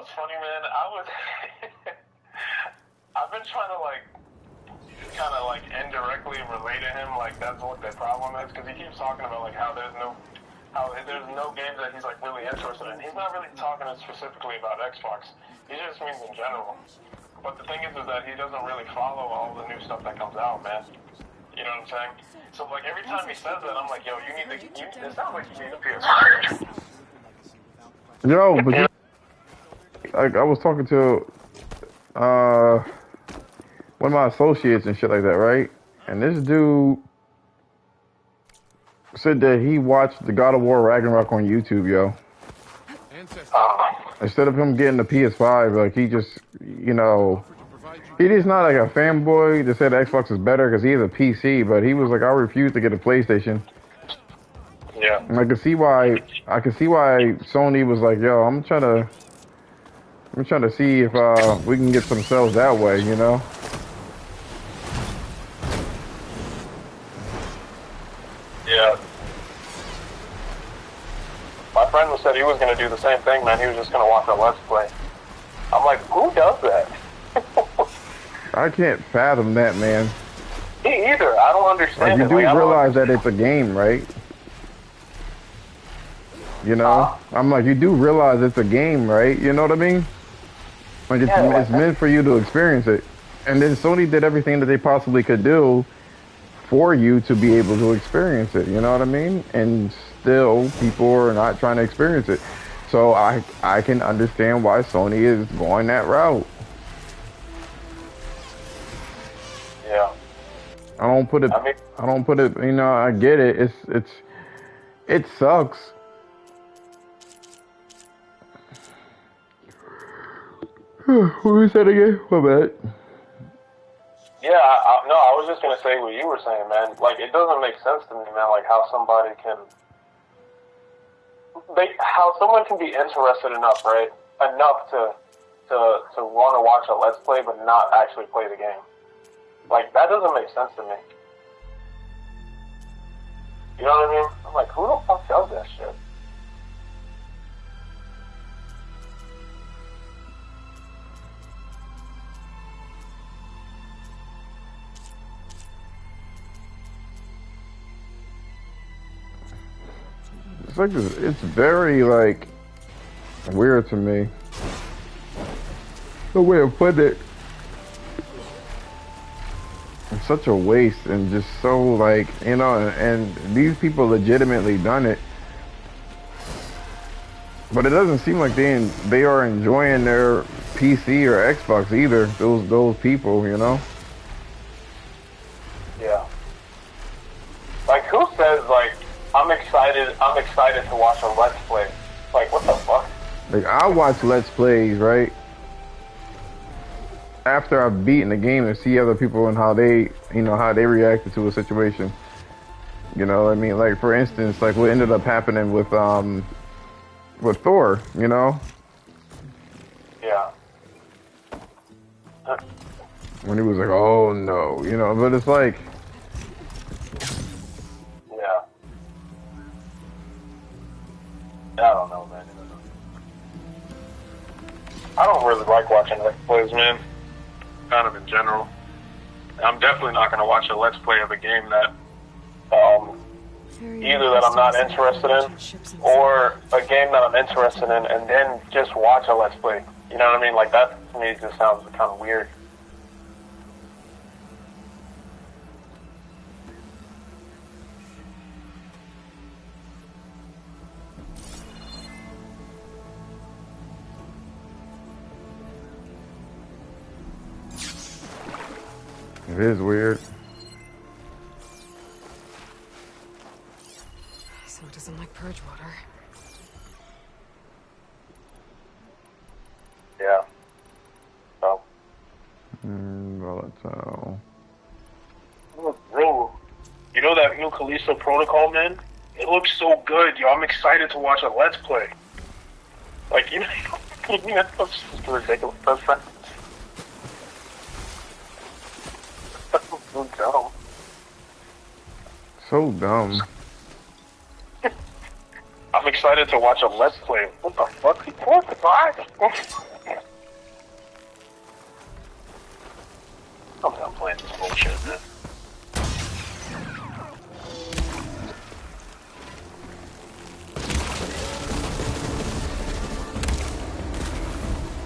what's funny, man? I've been trying to like, kind of like indirectly relate to him, like that's what the problem is, because he keeps talking about like how there's no games that he's like really interested in. He's not really talking specifically about Xbox. He just means in general. But the thing is that he doesn't really follow all the new stuff that comes out, man. You know what I'm saying? So like every time he says that, I'm like, yo, it sounds like you need a PS5. Yo, but I was talking to one of my associates and shit like that, right? And this dude said that he watched the God of War Ragnarok on YouTube, yo. Instead of him getting the PS5, like he just, you know, he just not like a fanboy that said Xbox is better because he has a PC, but he was like, I refuse to get a PlayStation. Yeah. And I can see why Sony was like, yo, I'm trying to see if we can get some sales that way, you know? Yeah. My friend said he was going to do the same thing, man. He was just going to watch a Let's Play. I'm like, who does that? I can't fathom that, man. Me either. I don't understand. Like, you do realize that it's a game, right? You know? I'm like, you do realize it's a game, right? You know what I mean? Like, it's meant for you to experience it. And then Sony did everything that they possibly could do for you to be able to experience it. You know what I mean? And still, people are not trying to experience it. So I can understand why Sony is going that route. Yeah. I don't put it, you know, I get it. It sucks. What was that again? My bad. Yeah, no, I was just going to say what you were saying, man. Like, it doesn't make sense to me, man, like how someone can be interested enough, right? Enough to want to watch a Let's Play but not actually play the game. Like, that doesn't make sense to me. You know what I mean? I'm like, who the fuck does that shit? It's very, like, weird to me. The way to put it. It's such a waste and just so, like, you know, and these people legitimately done it. But it doesn't seem like they are enjoying their PC or Xbox either, those people, you know? Yeah. Like, who says, like, I'm excited to watch a Let's Play. Like, what the fuck? Like, I watch Let's Plays, right? After I've beaten the game and see other people and how they reacted to a situation. You know what I mean? Like, for instance, like what ended up happening with Thor, you know? Yeah. When he was like, oh no, you know, but it's like, yeah. I don't know, man. I don't really like watching Let's Plays, man. Kind of in general. I'm definitely not going to watch a Let's Play of a game that, either that I'm not interested in, or a game that I'm interested in, and then just watch a Let's Play. You know what I mean? Like, that to me just sounds kind of weird. it is weird. So it doesn't like purge water. Yeah. So. Volatile. Oh, bro, you know that new Callisto Protocol, man? It looks so good, yo. I'm excited to watch a Let's Play. Like, you know, that's just ridiculous. That's so dumb. So dumb. I'm excited to watch a Let's Play. What the fuck? What the fuck? I'm done playing this bullshit, man.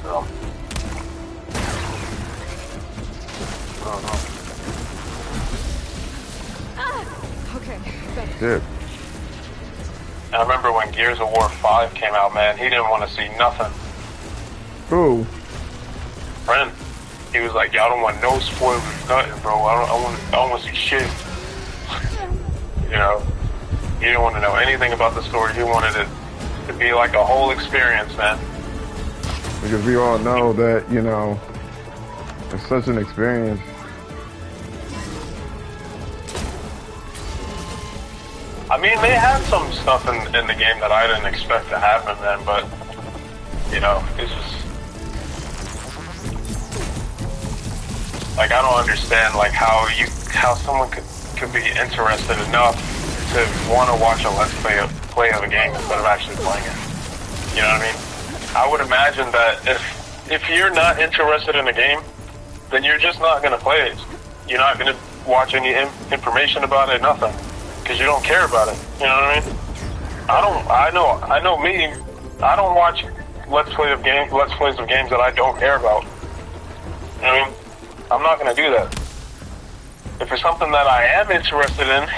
So. I don't know. Okay, better. Shit. I remember when Gears of War 5 came out, man, he didn't want to see nothing. Who? Friend. He was like, y'all don't want no spoilers, nothing, bro. I don't want to see shit. You know? He didn't want to know anything about the story. He wanted it to be like a whole experience, man. Because we all know that, you know, it's such an experience. I mean, they had some stuff in the game that I didn't expect to happen then, but, you know, it's just... Like, I don't understand, like, how someone could be interested enough to want to watch a Let's Play of a game instead of actually playing it. You know what I mean? I would imagine that if you're not interested in a game, then you're just not going to play it. You're not going to watch any information about it, nothing. Because you don't care about it. You know what I mean? I know me. I don't watch Let's Plays of games that I don't care about. You know what I mean? I'm not going to do that. If it's something that I am interested in,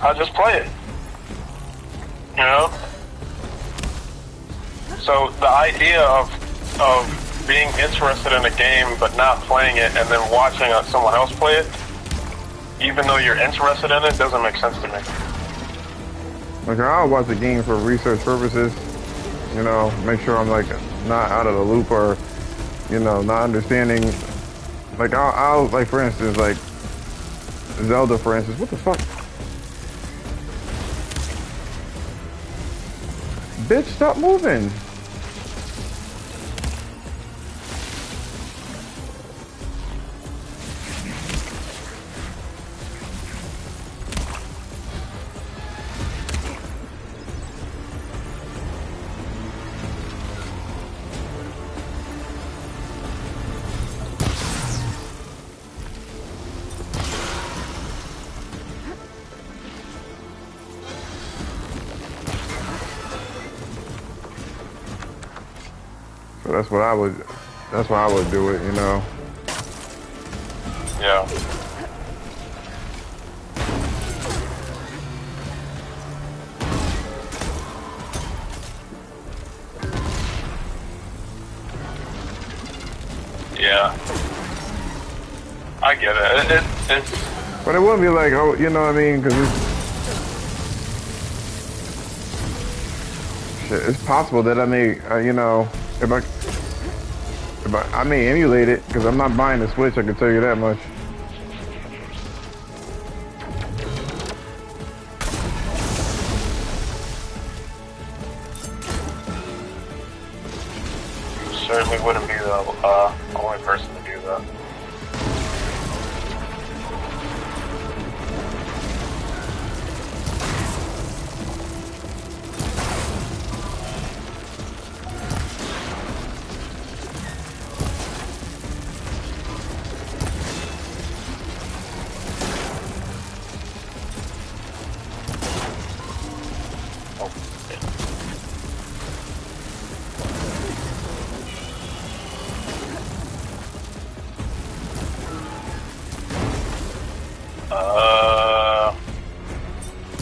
I'll just play it. You know? So the idea of being interested in a game but not playing it and then watching someone else play it, even though you're interested in it, doesn't make sense to me. Like, I'll watch a game for research purposes, you know, make sure I'm, like, not out of the loop or, you know, not understanding. Like, I'll like, for instance, like, Zelda, for instance. What the fuck? Bitch, stop moving. So that's what I would do it, you know. Yeah. Yeah. I get it. It's... But it wouldn't be like, oh, you know what I mean? Because it's possible that I may, you know, I may emulate it, because I'm not buying the Switch, I can tell you that much. Certainly wouldn't be the only person to do that.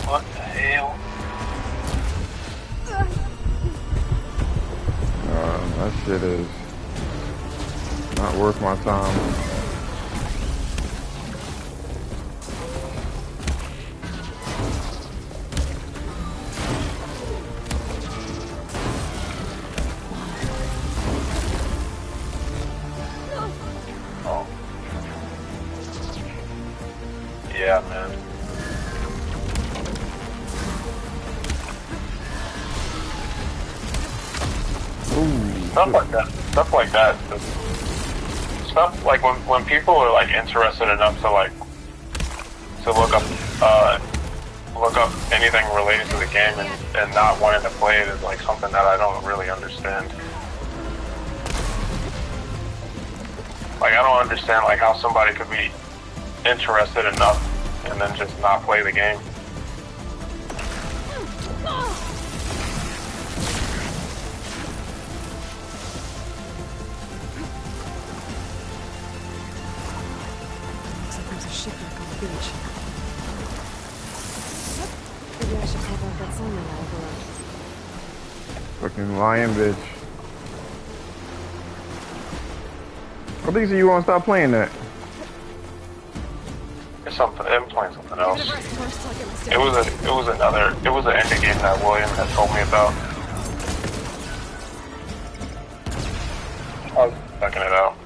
What the hell? That shit is not worth my time. Oh. Yeah, man. Stuff like that. Stuff like when people are like interested enough to look look up anything related to the game and not wanting to play it is like something that I don't really understand. Like, I don't understand like how somebody could be interested enough and then just not play the game. Looks like there's a shipwreck on the beach. Maybe I should pop out that sunlight I overlooked. Fucking lion bitch. What makes you want to stop playing that? It's something. I'm playing something else. Give it a rest first, I'll get my stuff. It was an indie game that William had told me about. I was checking it out.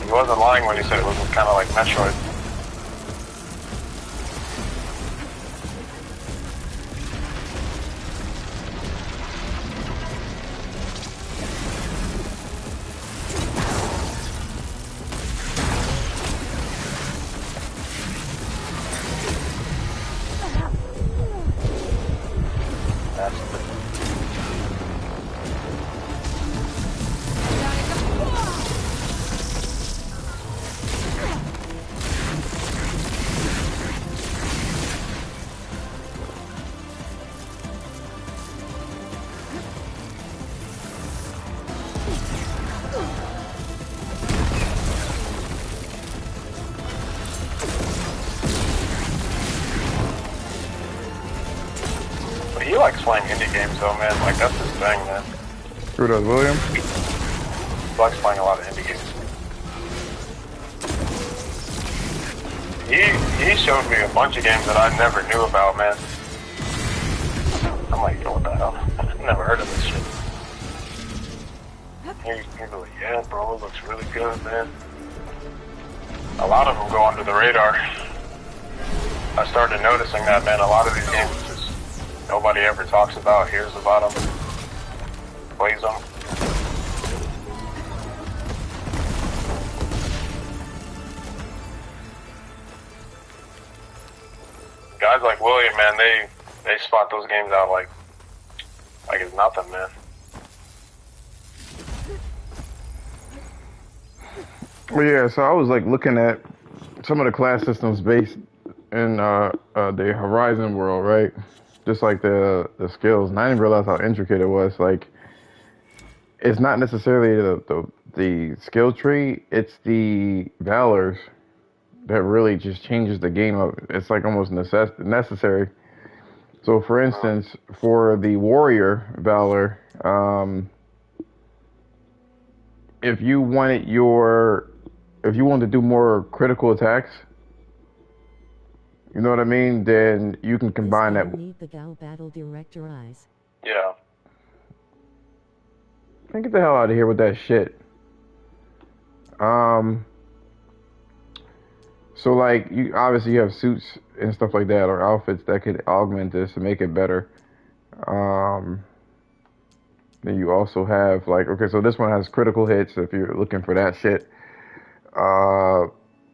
He wasn't lying when he said it was kind of like Metroid. He likes playing indie games though, man. Like, that's his thing, man. Who does, William? He likes playing a lot of indie games. He showed me a bunch of games that I never knew about, man. I'm like, yo, what the hell? I've never heard of this shit. He's like, yeah, bro, it looks really good, man. A lot of them go under the radar. I started noticing that, man. A lot of these games just nobody ever talks about, hears about them, plays them. Guys like William, man, they spot those games out like it's nothing, man. Well, yeah, so I was like looking at some of the class systems based in the Horizon world, right? Just like the skills, and I didn't realize how intricate it was. Like, it's not necessarily the skill tree; it's the valors that really just changes the game up. It's like almost necessary. So, for instance, for the warrior valor, if you wanted to do more critical attacks, you know what I mean? Then you can combine that. Need the Gal battle director eyes. Yeah. Man, get the hell out of here with that shit. So like you obviously you have suits and stuff like that, or outfits that could augment this and make it better. Then you also have like, okay, so this one has critical hits if you're looking for that shit.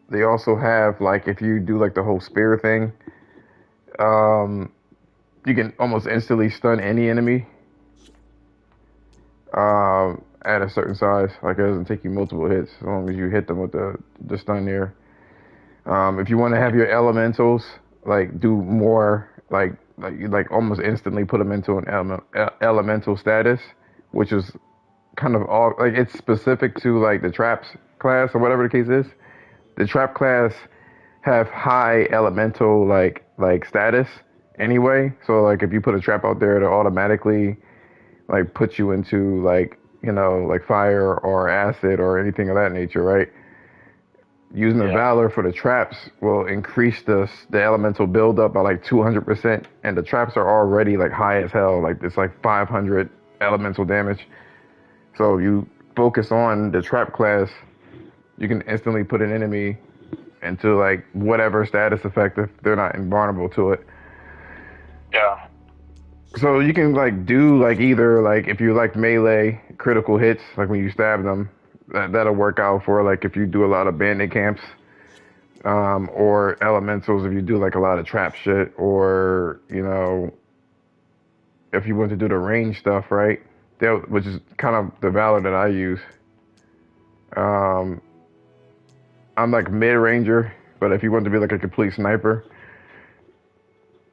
They also have like, if you do like the whole spear thing, you can almost instantly stun any enemy at a certain size. Like, it doesn't take you multiple hits as long as you hit them with the stun there. If you want to have your elementals like do more, like almost instantly put them into an elemental status, which is kind of all like it's specific to like the traps class or whatever the case is. The trap class have high elemental like status anyway. So like if you put a trap out there, it'll automatically like put you into like, you know, like fire or acid or anything of that nature, right? Using the valor for the traps will increase the elemental buildup by like 200%, and the traps are already like high as hell. Like it's like 500 elemental damage. So you focus on the trap class, you can instantly put an enemy into like whatever status effect if they're not invulnerable to it. Yeah. So you can like do like either like if you like melee critical hits, like when you stab them, that'll work out for like if you do a lot of bandit camps, or elementals if you do like a lot of trap shit, or you know if you want to do the range stuff, right? Which is kind of the valor that I use. Um, I'm like mid ranger, but if you want to be like a complete sniper,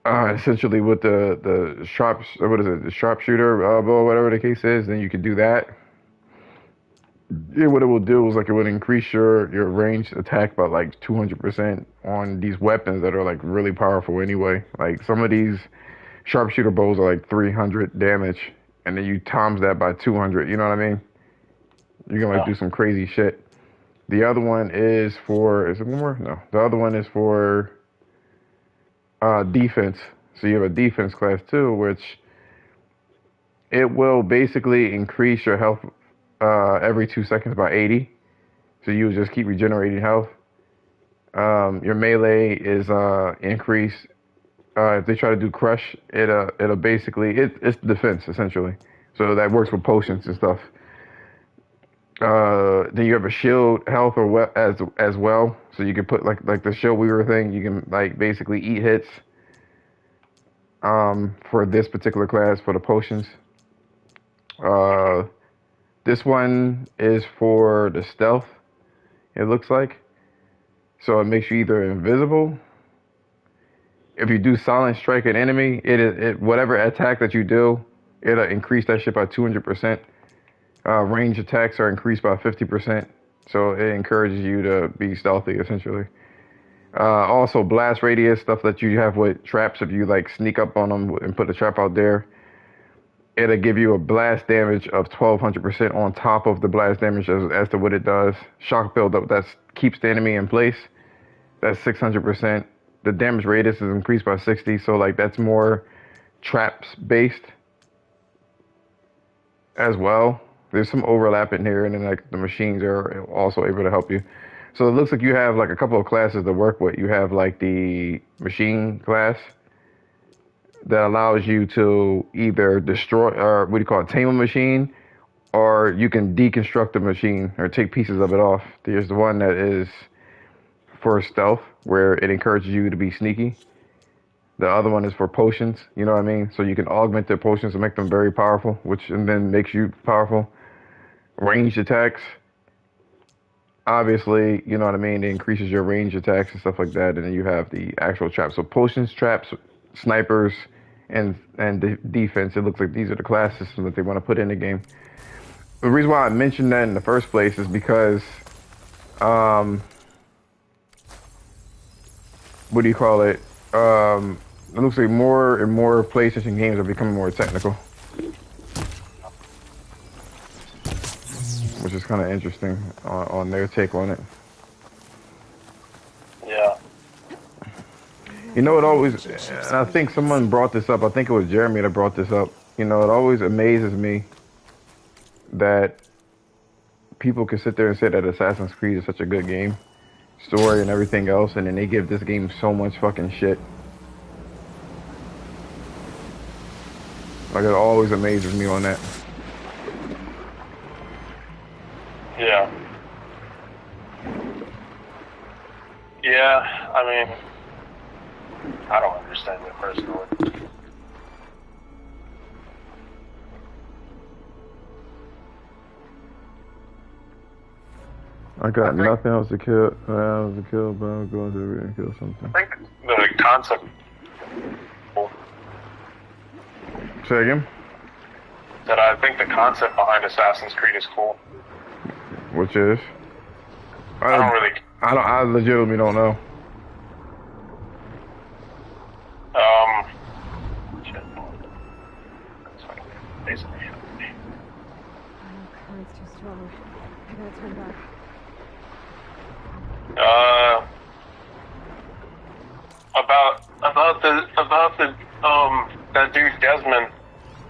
essentially with the sharp, what is it, the sharpshooter bow, whatever the case is, then you could do that. Yeah, what it will do is like it would increase your range attack by like 200% on these weapons that are like really powerful anyway. Like some of these sharpshooter bows are like 300 damage, and then you times that by 200. You know what I mean? You can like do some crazy shit. The other one is for, is it one more? No. The other one is for defense. So you have a defense class too, which it will basically increase your health every 2 seconds by 80. So you just keep regenerating health. Your melee is increased. If they try to do crush, it'll basically it's defense essentially. So that works with potions and stuff. Then you have a shield health or as well. So you can put like the shield weaver thing. You can like basically eat hits. For this particular class for the potions. This one is for the stealth. It looks like. So it makes you either invisible. If you do silent strike an enemy, it whatever attack that you do, it'll increase that shit by 200%. Range attacks are increased by 50%. So it encourages you to be stealthy essentially. Also blast radius, stuff that you have with traps. If you like sneak up on them and put a trap out there, it'll give you a blast damage of 1200% on top of the blast damage as to what it does. Shock buildup that keeps the enemy in place. That's 600%. The damage radius is increased by 60, so like that's more traps based as well. There's some overlap in here, and then like the machines are also able to help you. So it looks like you have like a couple of classes to work with. You have like the machine class that allows you to either destroy or what do you call it, tame a machine, or you can deconstruct a machine or take pieces of it off. There's the one that is for stealth, where it encourages you to be sneaky. The other one is for potions, you know what I mean? So you can augment their potions and make them very powerful, which and then makes you powerful. Ranged attacks, obviously, you know what I mean? It increases your range attacks and stuff like that. And then you have the actual traps. So potions, traps, snipers, and defense. It looks like these are the class systems that they want to put in the game. The reason why I mentioned that in the first place is because, what do you call it? It looks like more and more PlayStation games are becoming more technical, which is kind of interesting on their take on it. Yeah. You know, it always, and I think someone brought this up. I think it was Jeremy that brought this up. You know, it always amazes me that people can sit there and say that Assassin's Creed is such a good game, story and everything else, and then they give this game so much fucking shit. Like, it always amazes me on that. Yeah. Yeah, I mean, I don't understand it personally. I got nothing else to kill. But I'm going to kill something. I think the concept. Say again? That I think the concept behind Assassin's Creed is cool. Which is? I legitimately don't know. Shit. Basically. Oh, it's too strong. I gotta turn back. About the that dude Desmond,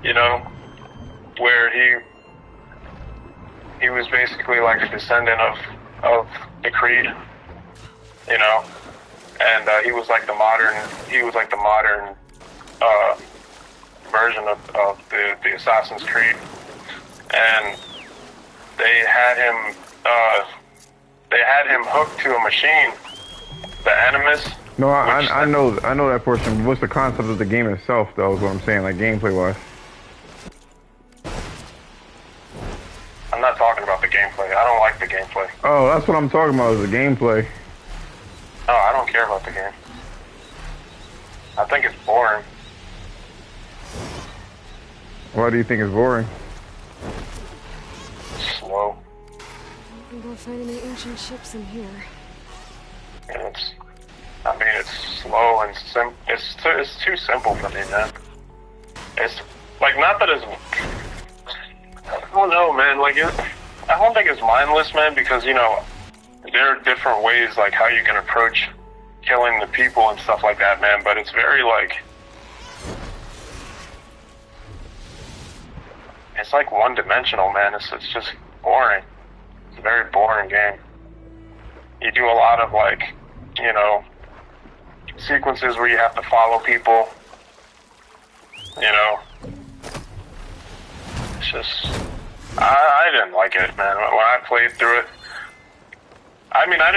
you know, where he was basically like a descendant of the Creed, you know, and he was like the modern version of the Assassin's Creed, and they had him hooked to a machine, the Animus. No, I know that portion. What's the concept of the game itself, though? Is what I'm saying, like gameplay wise. I'm not talking about the gameplay. I don't like the gameplay. Oh, that's what I'm talking about. Is the gameplay. No, I don't care about the game. I think it's boring. Why do you think it's boring? It's slow. I don't think I'll find any ancient ships in here. And it's slow and it's too simple for me, man. It's like, not that it's, I don't know, man. Like, I don't think it's mindless, man, because, you know, there are different ways, like, how you can approach killing the people and stuff like that, man. But it's very, like, it's like one-dimensional, man. It's just boring. It's a very boring game. You do a lot of, like, you know, sequences where you have to follow people. You know, it's just, I didn't like it, man. When I played through it, I mean, I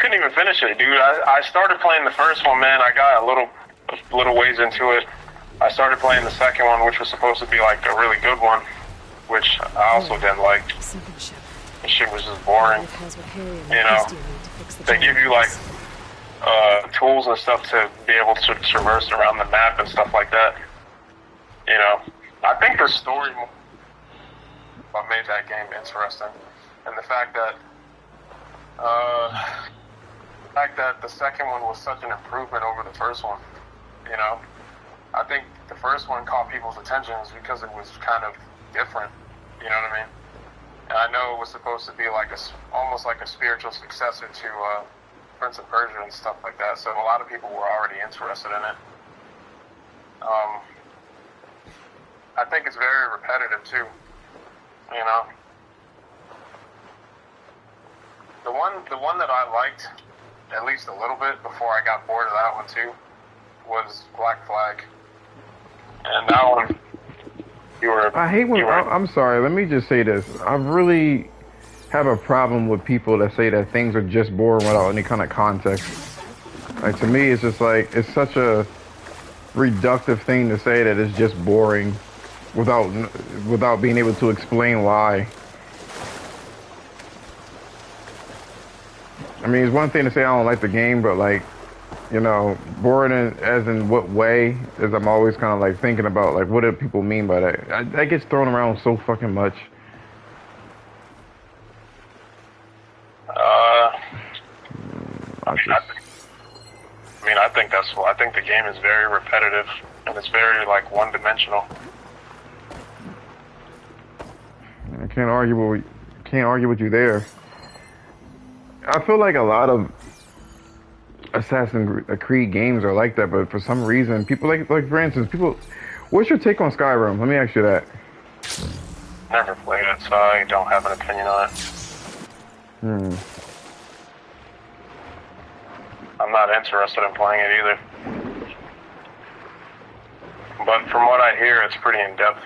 couldn't even finish it, dude. I started playing the first one, man. I got a little ways into it. I started playing the second one, which was supposed to be like a really good one, which I also didn't like. The shit was just boring. You know, they give you like tools and stuff to be able to traverse around the map and stuff like that. You know, I think the story what made that game interesting, and the fact that the second one was such an improvement over the first one. You know, I think the first one caught people's attention is because it was kind of different. You know what I mean? And I know it was supposed to be like almost like a spiritual successor to Prince of Persia and stuff like that. So a lot of people were already interested in it. I think it's very repetitive too. You know, the one that I liked at least a little bit before I got bored of that one too was Black Flag, and that one I hate when I'm sorry. Let me just say this. I really have a problem with people that say that things are just boring without any kind of context. Like, to me, it's just like, it's such a reductive thing to say that it's just boring without being able to explain why. I mean, it's one thing to say I don't like the game, but like, you know, boring as in what way, is I'm always kind of like thinking about like, what do people mean by that? That gets thrown around so fucking much. I think the game is very repetitive and it's very like one-dimensional. I can't argue with you there. I feel like a lot of Assassin's Creed games are like that, but for some reason, people like for instance, what's your take on Skyrim? Let me ask you that. Never played it, so I don't have an opinion on it. I'm not interested in playing it either. But from what I hear, it's pretty in-depth.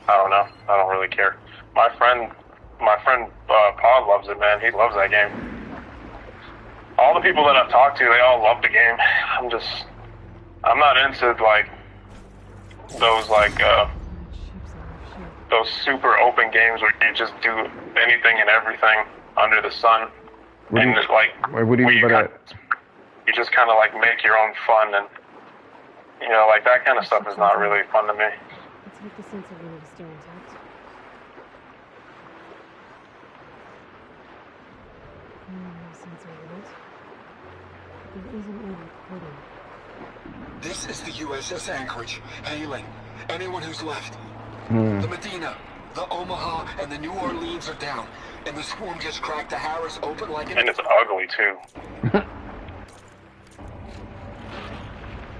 I don't know. I don't really care. My friend Paul loves it, man. He loves that game. All the people that I've talked to, they all love the game. I'm not into like those those super open games where you just do anything and everything under the sun. What do you mean by that? You just kind of like make your own fun, and you know, like that kind of stuff is not really fun to me. Let's hope the sense of unit is still intact. No sense of unit. There isn't any recording. This is the USS Anchorage. Hailing anyone who's left. The Medina, the Omaha, and the New Orleans are down, and the swarm just cracked the Harris open like an... And it's ugly too.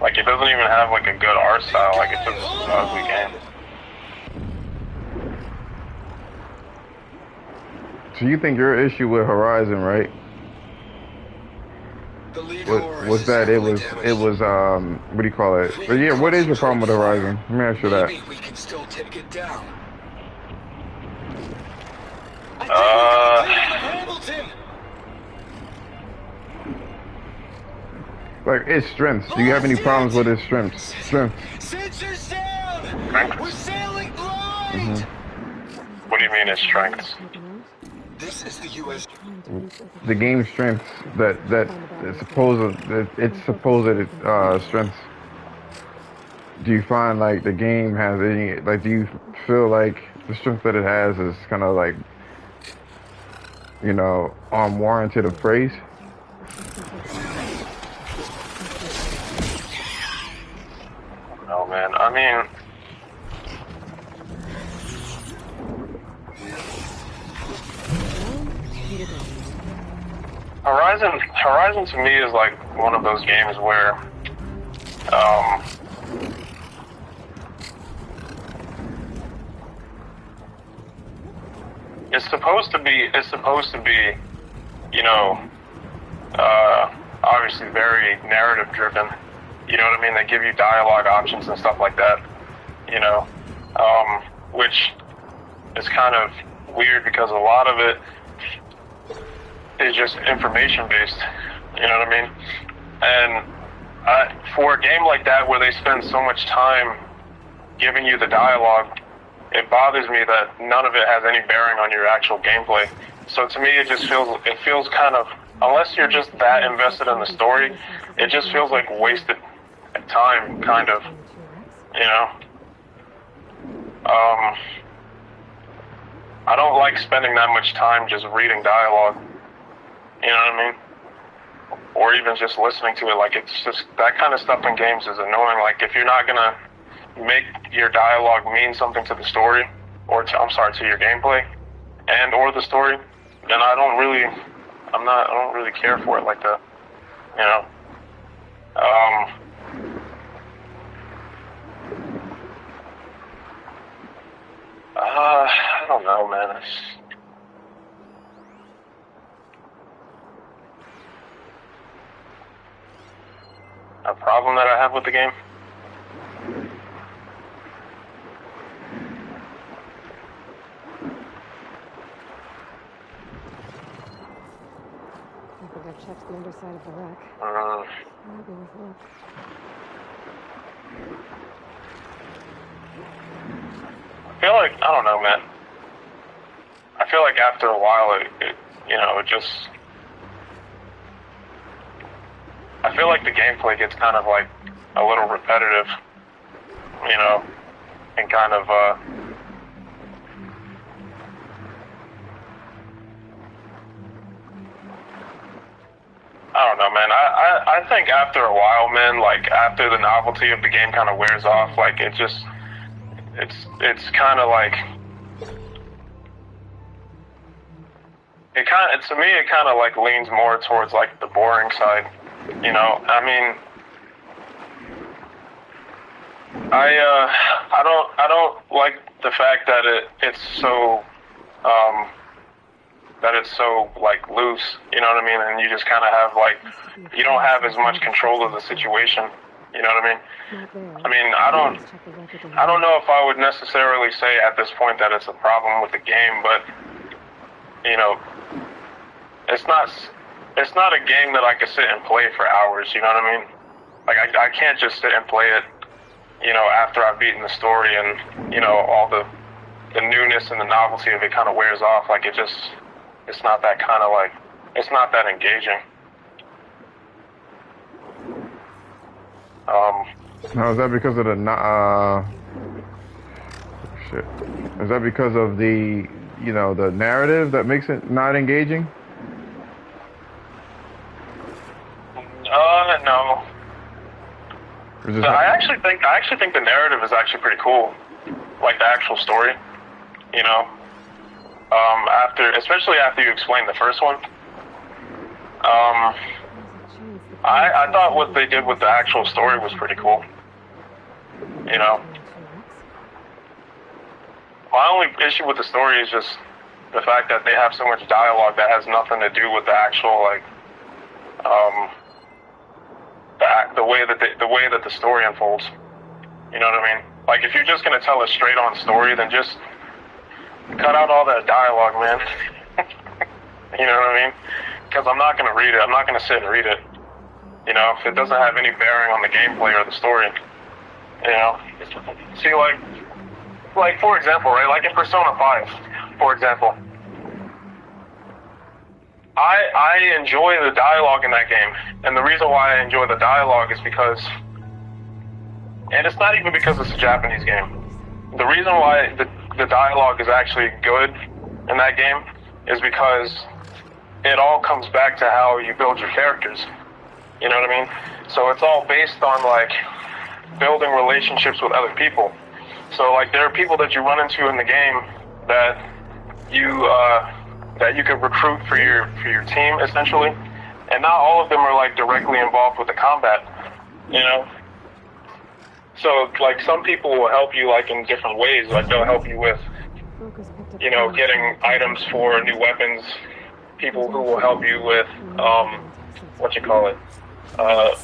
Like, it doesn't even have like a good art style. Like, it's just an ugly game. So you think your issue with Horizon, right? The lead What horror was is that? heavily It damaged. was what do you call it? If we But yeah, what is your problem with concentrate Horizon? fire, Let me ask you that. maybe we can still take it down. I think we got the tail of Hamilton! Like its strengths. Do you have any problems with its strengths? Strength. Sensors down! Strength? We're sailing blind! What do you mean his strengths? This is the U.S. The game strengths that it's supposed strengths. Do you find like the game has any like? Do you feel like the strength that it has is kind of like, you know, unwarranted of praise? No, man. I mean, Horizon to me is like one of those games where, it's supposed to be, you know, obviously very narrative driven. You know what I mean? They give you dialogue options and stuff like that, you know, which is kind of weird because a lot of it is just information based, you know what I mean? And for a game like that where they spend so much time giving you the dialogue, it bothers me that none of it has any bearing on your actual gameplay. So to me, it feels kind of, unless you're just that invested in the story, it just feels like wasted time, kind of, you know? I don't like spending that much time just reading dialogue, you know what I mean? Or even just listening to it. Like, it's just, that kind of stuff in games is annoying. Like, if you're not gonna make your dialogue mean something to the story, or to your gameplay, and or the story, then I don't really care for it like that, you know? I don't know, man. A problem that I have with the game? I think I've checked the underside of the wreck. Might be worth a look. I feel like, I don't know, man. I feel like after a while, I feel like the gameplay gets kind of like a little repetitive, you know, and kind of, I don't know, man. I think after a while, man, like after the novelty of the game kind of wears off, like it's kind of like, to me, it kind of like leans more towards like the boring side, you know? I mean, I don't like the fact that it's so, like loose, you know what I mean? And you just kind of have like, you don't have as much control of the situation, you know what I mean? I mean, I don't know if I would necessarily say at this point that it's a problem with the game, but, you know, it's not a game that I could sit and play for hours, you know what I mean? Like, I can't just sit and play it, you know, after I've beaten the story and, you know, all the newness and the novelty of it kind of wears off. Like, it's not that kind of like, it's not that engaging. Now, is that because of the shit? Is that because of the, you know, the narrative that makes it not engaging? No. So I actually think the narrative is actually pretty cool, like the actual story, you know. Especially after you explain the first one. I thought what they did with the actual story was pretty cool. You know. My only issue with the story is just the fact that they have so much dialogue that has nothing to do with the actual, like, way that the story unfolds. You know what I mean? Like, if you're just gonna tell a straight-on story, then just cut out all that dialogue, man. You know what I mean? Because I'm not gonna read it. I'm not gonna sit and read it. You know, if it doesn't have any bearing on the gameplay or the story. You know? See, like for example, right? Like in Persona 5, for example. I enjoy the dialogue in that game. And the reason why I enjoy the dialogue is because, and it's not even because it's a Japanese game. The reason why the dialogue is actually good in that game is because it all comes back to how you build your characters. You know what I mean? So it's all based on, like, building relationships with other people. So, like, there are people that you run into in the game that you could recruit for your team, essentially. And not all of them are, like, directly involved with the combat, you know? So, like, some people will help you, like, in different ways. Like, they'll help you with, you know, getting items for new weapons. People who will help you with,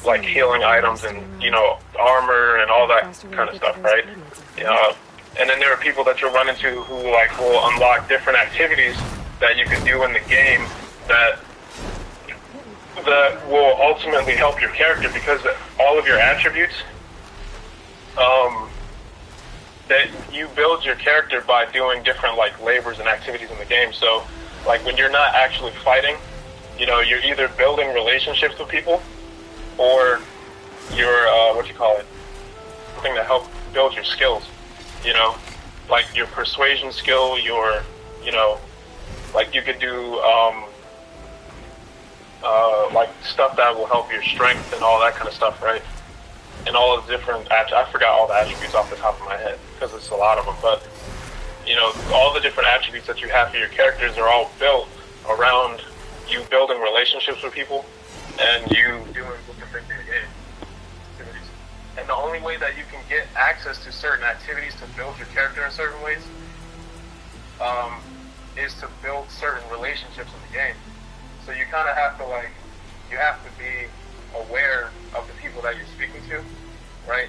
like healing items and, you know, armor and all that kind of stuff, right? And then there are people that you'll run into who, like, will unlock different activities that you can do in the game that will ultimately help your character, because all of your attributes, that you build your character by doing different, like, labors and activities in the game. So, like, when you're not actually fighting, you know, you're either building relationships with people, or you're, something to help build your skills, you know? Like, your persuasion skill, your, you know, like, you could do, like, stuff that will help your strength and all that kind of stuff, right? And all the different, I forgot all the attributes off the top of my head, because it's a lot of them, but, you know, all the different attributes that you have for your characters are all built around you building relationships with people and you doing different things in the game. Activities. And the only way that you can get access to certain activities to build your character in certain ways is to build certain relationships in the game. So you kind of have to, like, you have to be aware of the people that you're speaking to, right?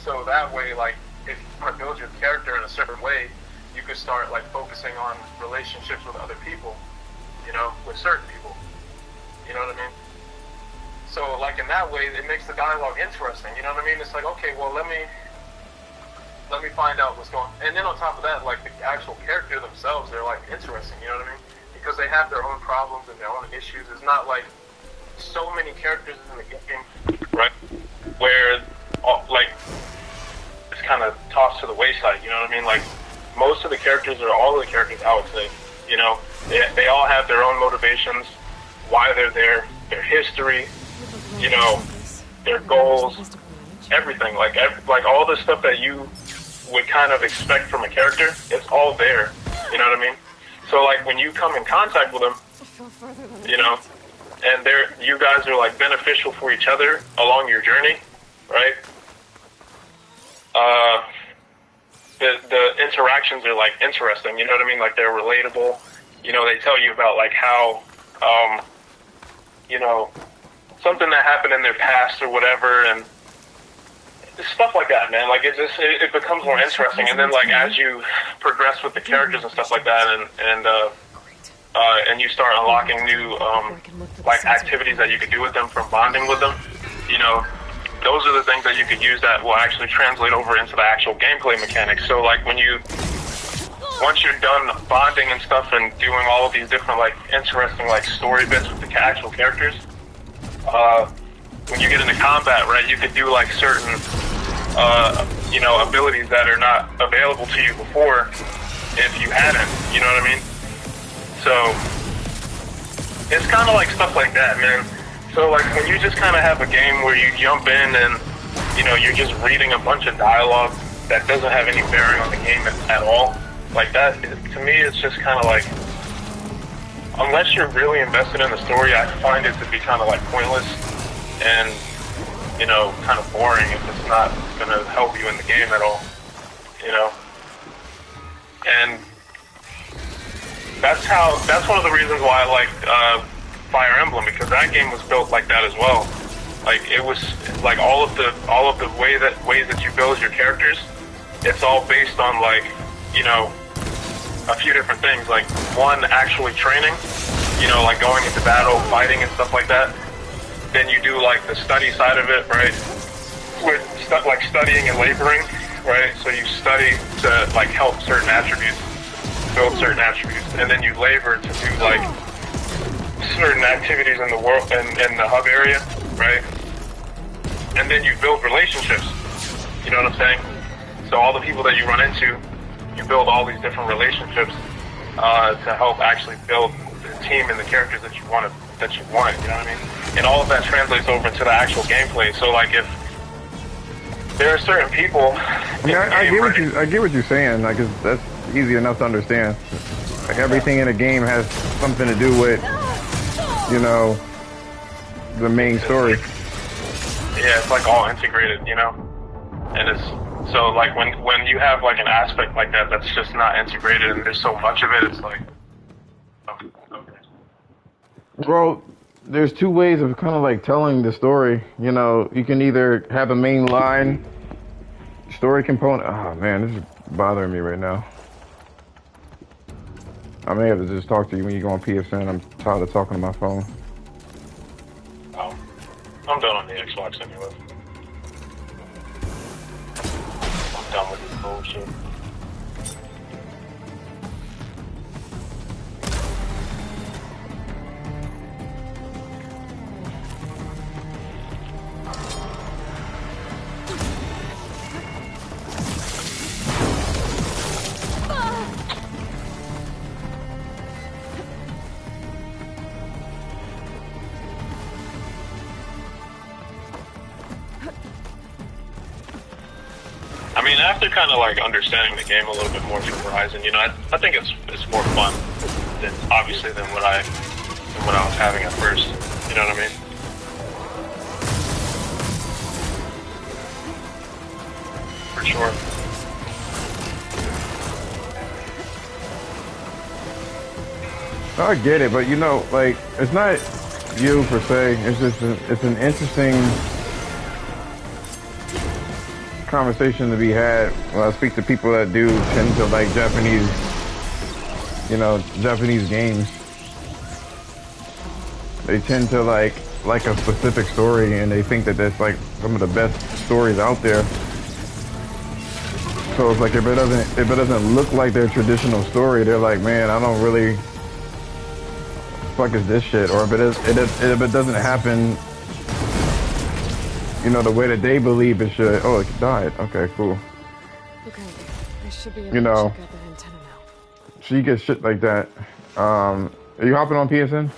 So that way, like, if you want to build your character in a certain way, you could start, like, focusing on relationships with other people, you know, with certain people. You know what I mean? So, like, in that way, it makes the dialogue interesting. You know what I mean? It's like, okay, well, let me find out what's going on. And then on top of that, like, the actual character themselves, they're, like, interesting. You know what I mean? Because they have their own problems and their own issues. It's not like so many characters in the game, right, where, like, it's kind of tossed to the wayside, you know what I mean? Like, most of the characters, or all of the characters, I would say, you know, they all have their own motivations, why they're there, their history, you know, their goals, everything. Like all the stuff that you would kind of expect from a character, it's all there, you know what I mean? So, like, when you come in contact with them, you know, and you guys are, like, beneficial for each other along your journey, right? The interactions are, like, interesting, you know what I mean? Like, they're relatable. You know, they tell you about, like, how, you know, something that happened in their past or whatever, and stuff like that, man. Like, it becomes more interesting. And then, like, as you progress with the characters and stuff like that, and you start unlocking new, like, activities that you could do with them from bonding with them, you know, those are the things that you could use that will actually translate over into the actual gameplay mechanics. So, like, once you're done bonding and stuff and doing all of these different, like, interesting, like, story bits with the actual characters, when you get into combat, right, you could do, like, certain, you know, abilities that are not available to you before if you hadn't, you know what I mean? So, it's kind of like stuff like that, man. So, like, when you just kind of have a game where you jump in and, you know, you're just reading a bunch of dialogue that doesn't have any bearing on the game at all, like, that, to me, it's just kind of like, unless you're really invested in the story, I find it to be kind of, like, pointless and, you know, kind of boring if it's not going to help you in the game at all, you know? And that's one of the reasons why I like Fire Emblem, because that game was built like that as well. Like it was like all of the ways that you build your characters, it's all based on like, you know, a few different things. Like one, actually training, you know, like going into battle, fighting and stuff like that. Then you do like the study side of it, right? With stuff like studying and laboring, right? So you study to like help certain attributes, build certain attributes, and then you labor to do like certain activities in the world in the hub area, right? And then you build relationships. You know what I'm saying? So all the people that you run into, you build all these different relationships to help actually build the team and the characters that you want. You know what I mean? And all of that translates over into the actual gameplay. So like if there are certain people. Yeah, I get what you're saying. Like that's easy enough to understand. Like everything in a game has something to do with, you know, the main story. Yeah, it's like all integrated, you know? And it's, so like when you have like an aspect like that that's just not integrated and there's so much of it, it's like, okay. Well, there's two ways of kind of like telling the story. You know, you can either have a main line, story component. Oh man, this is bothering me right now. I may have to just talk to you when you go on PSN. I'm tired of talking on my phone. Oh, I'm done on the Xbox anyway. I'm done with this bullshit. I mean, after kind of like understanding the game a little bit more from Horizon, you know, I think it's more fun than obviously than what I was having at first. You know what I mean? For sure. I get it, but you know, like it's not you per se. It's just it's an interesting conversation to be had when I speak to people that do tend to like Japanese, you know, Japanese games. They tend to like a specific story, and they think that that's like some of the best stories out there. So it's like if it doesn't look like their traditional story, they're like, man, I don't really. Fuck is this shit? Or if it doesn't happen, you know, the way that they believe it should. Oh, it died. Okay, cool. Okay, I should be able You know, to check out that antenna now. she gets shit like that. Are you hopping on PSN?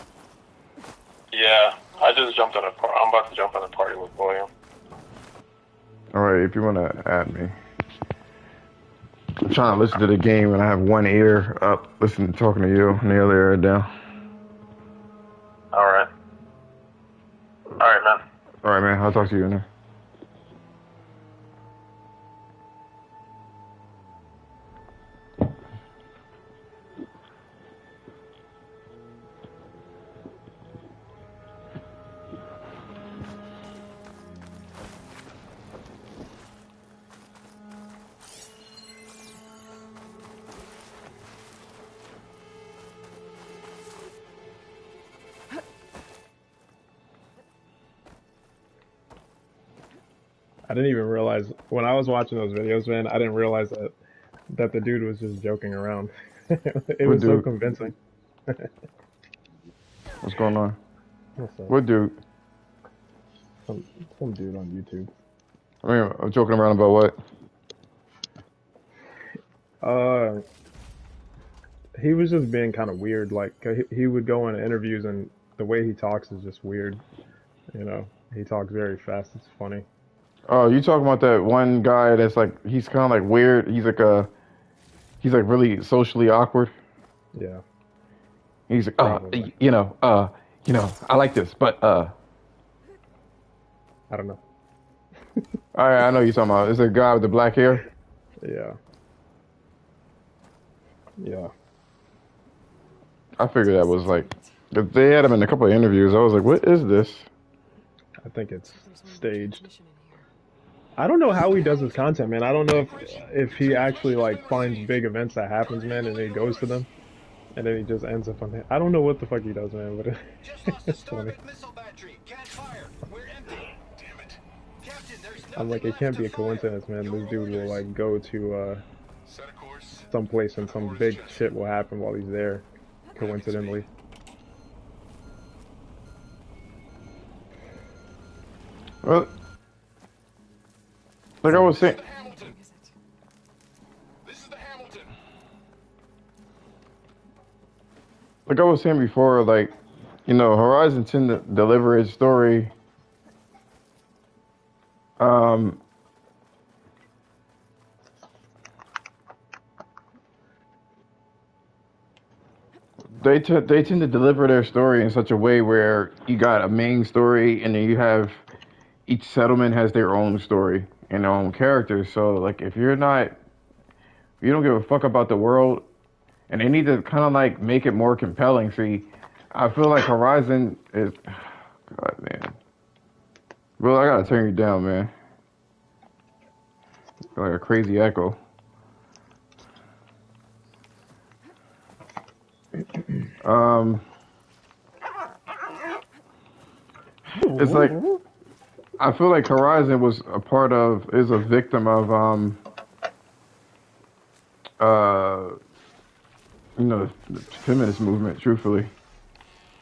Yeah, I just jumped on I'm about to jump on a party with William. All right, if you want to add me. I'm trying to listen to the game and I have one ear up, talking to you, and the other ear down. All right, man. All right, man. I'll talk to you in there. I didn't even realize when I was watching those videos, man. I didn't realize that the dude was just joking around. It was so convincing. What's going on? What's up? What dude? Some dude on YouTube. I mean, I'm joking around about what? He was just being kind of weird. Like he would go in interviews and the way he talks is just weird. You know, he talks very fast. It's funny. Oh, you talking about that one guy that's like, he's kind of like weird. He's like really socially awkward. Yeah. He's like, I like this, but I don't know. I know you're talking about. It's a guy with the black hair. Yeah. Yeah. I figured that was like But they had him in a couple of interviews. I was like, what is this? I think it's There's only one staged. transmission in here. I don't know how he does his content, man. I don't know if he actually like finds big events that happens, man, and then he goes to them, and then he just ends up on it. I don't know what the fuck he does, man, but Just lost a it's funny. starboard missile battery. Can't fire. We're empty. Damn it. Captain, there's I'm like, nothing it can't left be a to fire. coincidence, man. Your This dude will orders. like go to Set a course. some place and some big shit will happen while he's there, coincidentally. Well, like I was saying, The Hamilton. Is it? This is the Hamilton. like I was saying before, like, you know, Horizon tend to deliver its story. Um, they tend to deliver their story in such a way where you got a main story and then you have each settlement has their own story and their own characters. So like if you don't give a fuck about the world, and they need to kind of like make it more compelling. See, I feel like Horizon is, God man, well I gotta turn you down, man. Like a crazy echo. Um, it's like I feel like Horizon was is a victim of you know, the feminist movement. Truthfully,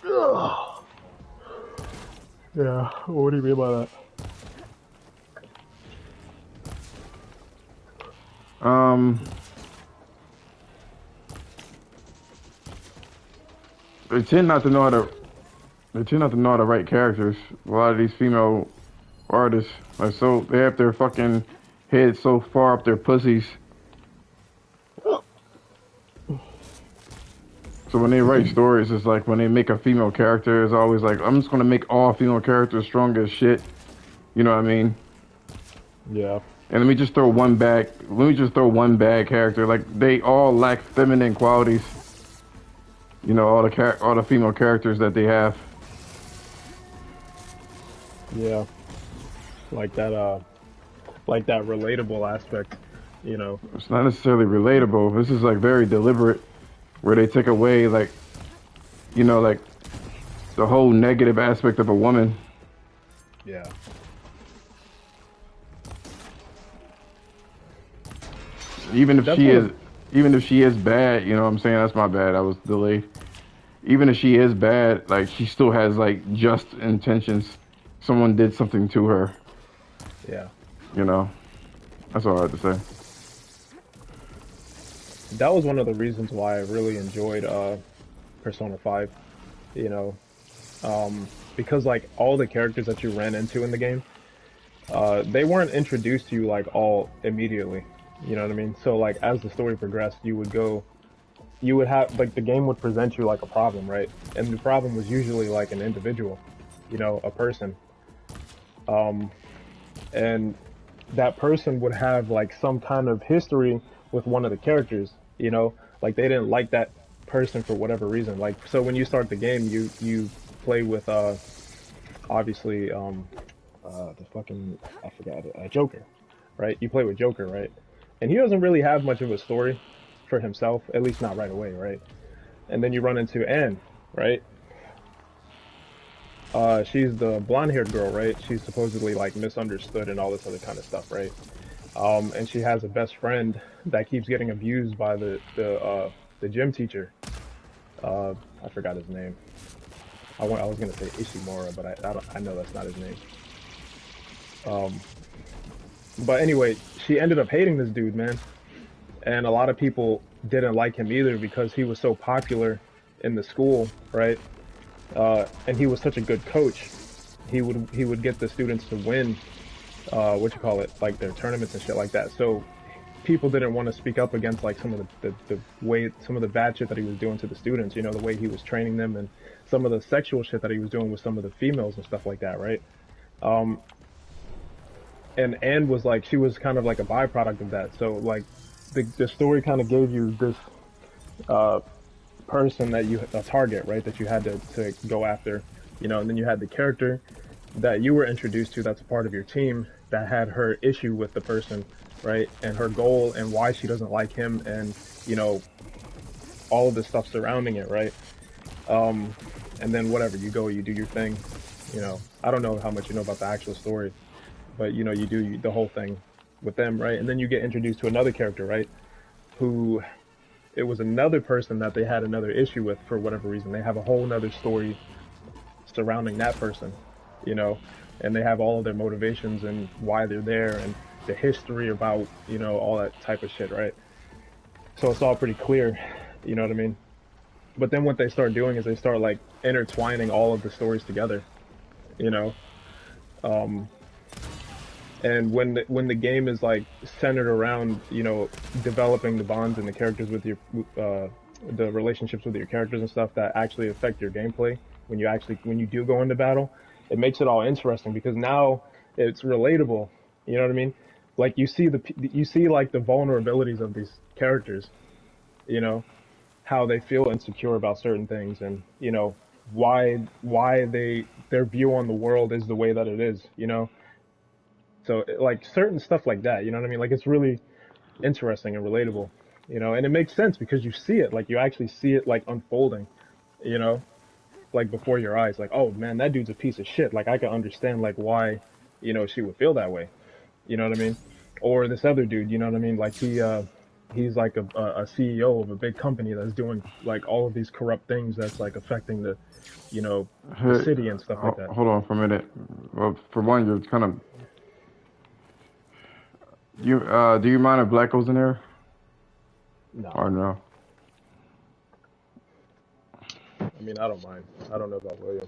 Yeah, what do you mean by that? um, they tend not to know how to they tend not to know how to write characters. A lot of these female artists are so they have their fucking heads so far up their pussies. So when they write stories, it's like when they make a female character, it's always like, I'm just gonna make all female characters strong as shit. You know what I mean? Yeah. And let me just throw one bad character. Like they all lack feminine qualities. You know, all the female characters that they have. Yeah. Like that relatable aspect, you know. It's not necessarily relatable. This is like very deliberate, where they take away like, you know, like the whole negative aspect of a woman. Yeah. Even if That's she one is, of- even if she is bad, you know what I'm saying? That's my bad. I was delayed. Even if she is bad, like she still has like just intentions. Someone did something to her, Yeah. you know? That's all I had to say. That was one of the reasons why I really enjoyed Persona 5, you know. Because like all the characters that you ran into in the game, they weren't introduced to you like all immediately. You know what I mean? So like as the story progressed, you would have like the game would present you like a problem, right? And the problem was usually like an individual, you know, a person. And that person would have like some kind of history with one of the characters, you know, like they didn't like that person for whatever reason. Like so when you start the game, you play with obviously the fucking I forgot it, Joker, right? You play with Joker, right? And he doesn't really have much of a story for himself, at least not right away, right? And then you run into Anne, right? She's the blonde-haired girl, right? She's supposedly like misunderstood and all this other kind of stuff, right? And she has a best friend that keeps getting abused by the gym teacher. I forgot his name. I was gonna say Ishimura, but I know that's not his name. But anyway, she ended up hating this dude, man. And a lot of people didn't like him either because he was so popular in the school, right? And he was such a good coach. He would get the students to win, like their tournaments and shit like that. So people didn't want to speak up against like some of the way, some of the bad shit that he was doing to the students, you know, the way he was training them and some of the sexual shit that he was doing with some of the females and stuff like that, right? And Anne was like, she was kind of like a byproduct of that. So like the story kind of gave you this person that a target, right, that you had to go after, you know, and then you had the character that you were introduced to that's a part of your team that had her issue with the person, right, and her goal and why she doesn't like him, and you know, all of the stuff surrounding it, right? And then whatever, you go, you do your thing, you know. I don't know how much you know about the actual story, but you know, you do the whole thing with them, right? And then you get introduced to another character, right? Who it was another person that they had another issue with for whatever reason. They have a whole nother story surrounding that person, you know, and they have all of their motivations and why they're there and the history about, you know, all that type of shit, right? So it's all pretty clear, you know what I mean? But then what they start doing is they start like intertwining all of the stories together, you know. Um, and when the game is like centered around, you know, developing the bonds and the characters with your the relationships with your characters and stuff that actually affect your gameplay when you do go into battle, it makes it all interesting because now it's relatable. You know what I mean? Like you see like the vulnerabilities of these characters, you know, how they feel insecure about certain things, and you know why their view on the world is the way that it is, you know. So like certain stuff like that, you know what I mean? Like it's really interesting and relatable, you know, and it makes sense because you see it, like you actually see it like unfolding, you know, like before your eyes. Like, oh man, that dude's a piece of shit. Like I can understand like why, you know, she would feel that way. You know what I mean? Or this other dude, you know what I mean? Like he's like a CEO of a big company that's doing like all of these corrupt things that's like affecting the, you know, the Hey, city and stuff like that. hold on for a minute. Well, for one, you're kind of you. Do you mind if Black goes in there No, or no? I mean I don't mind. I don't know about William.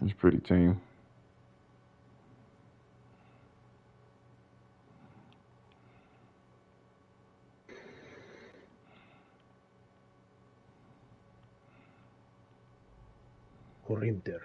He's pretty tame. Horinter.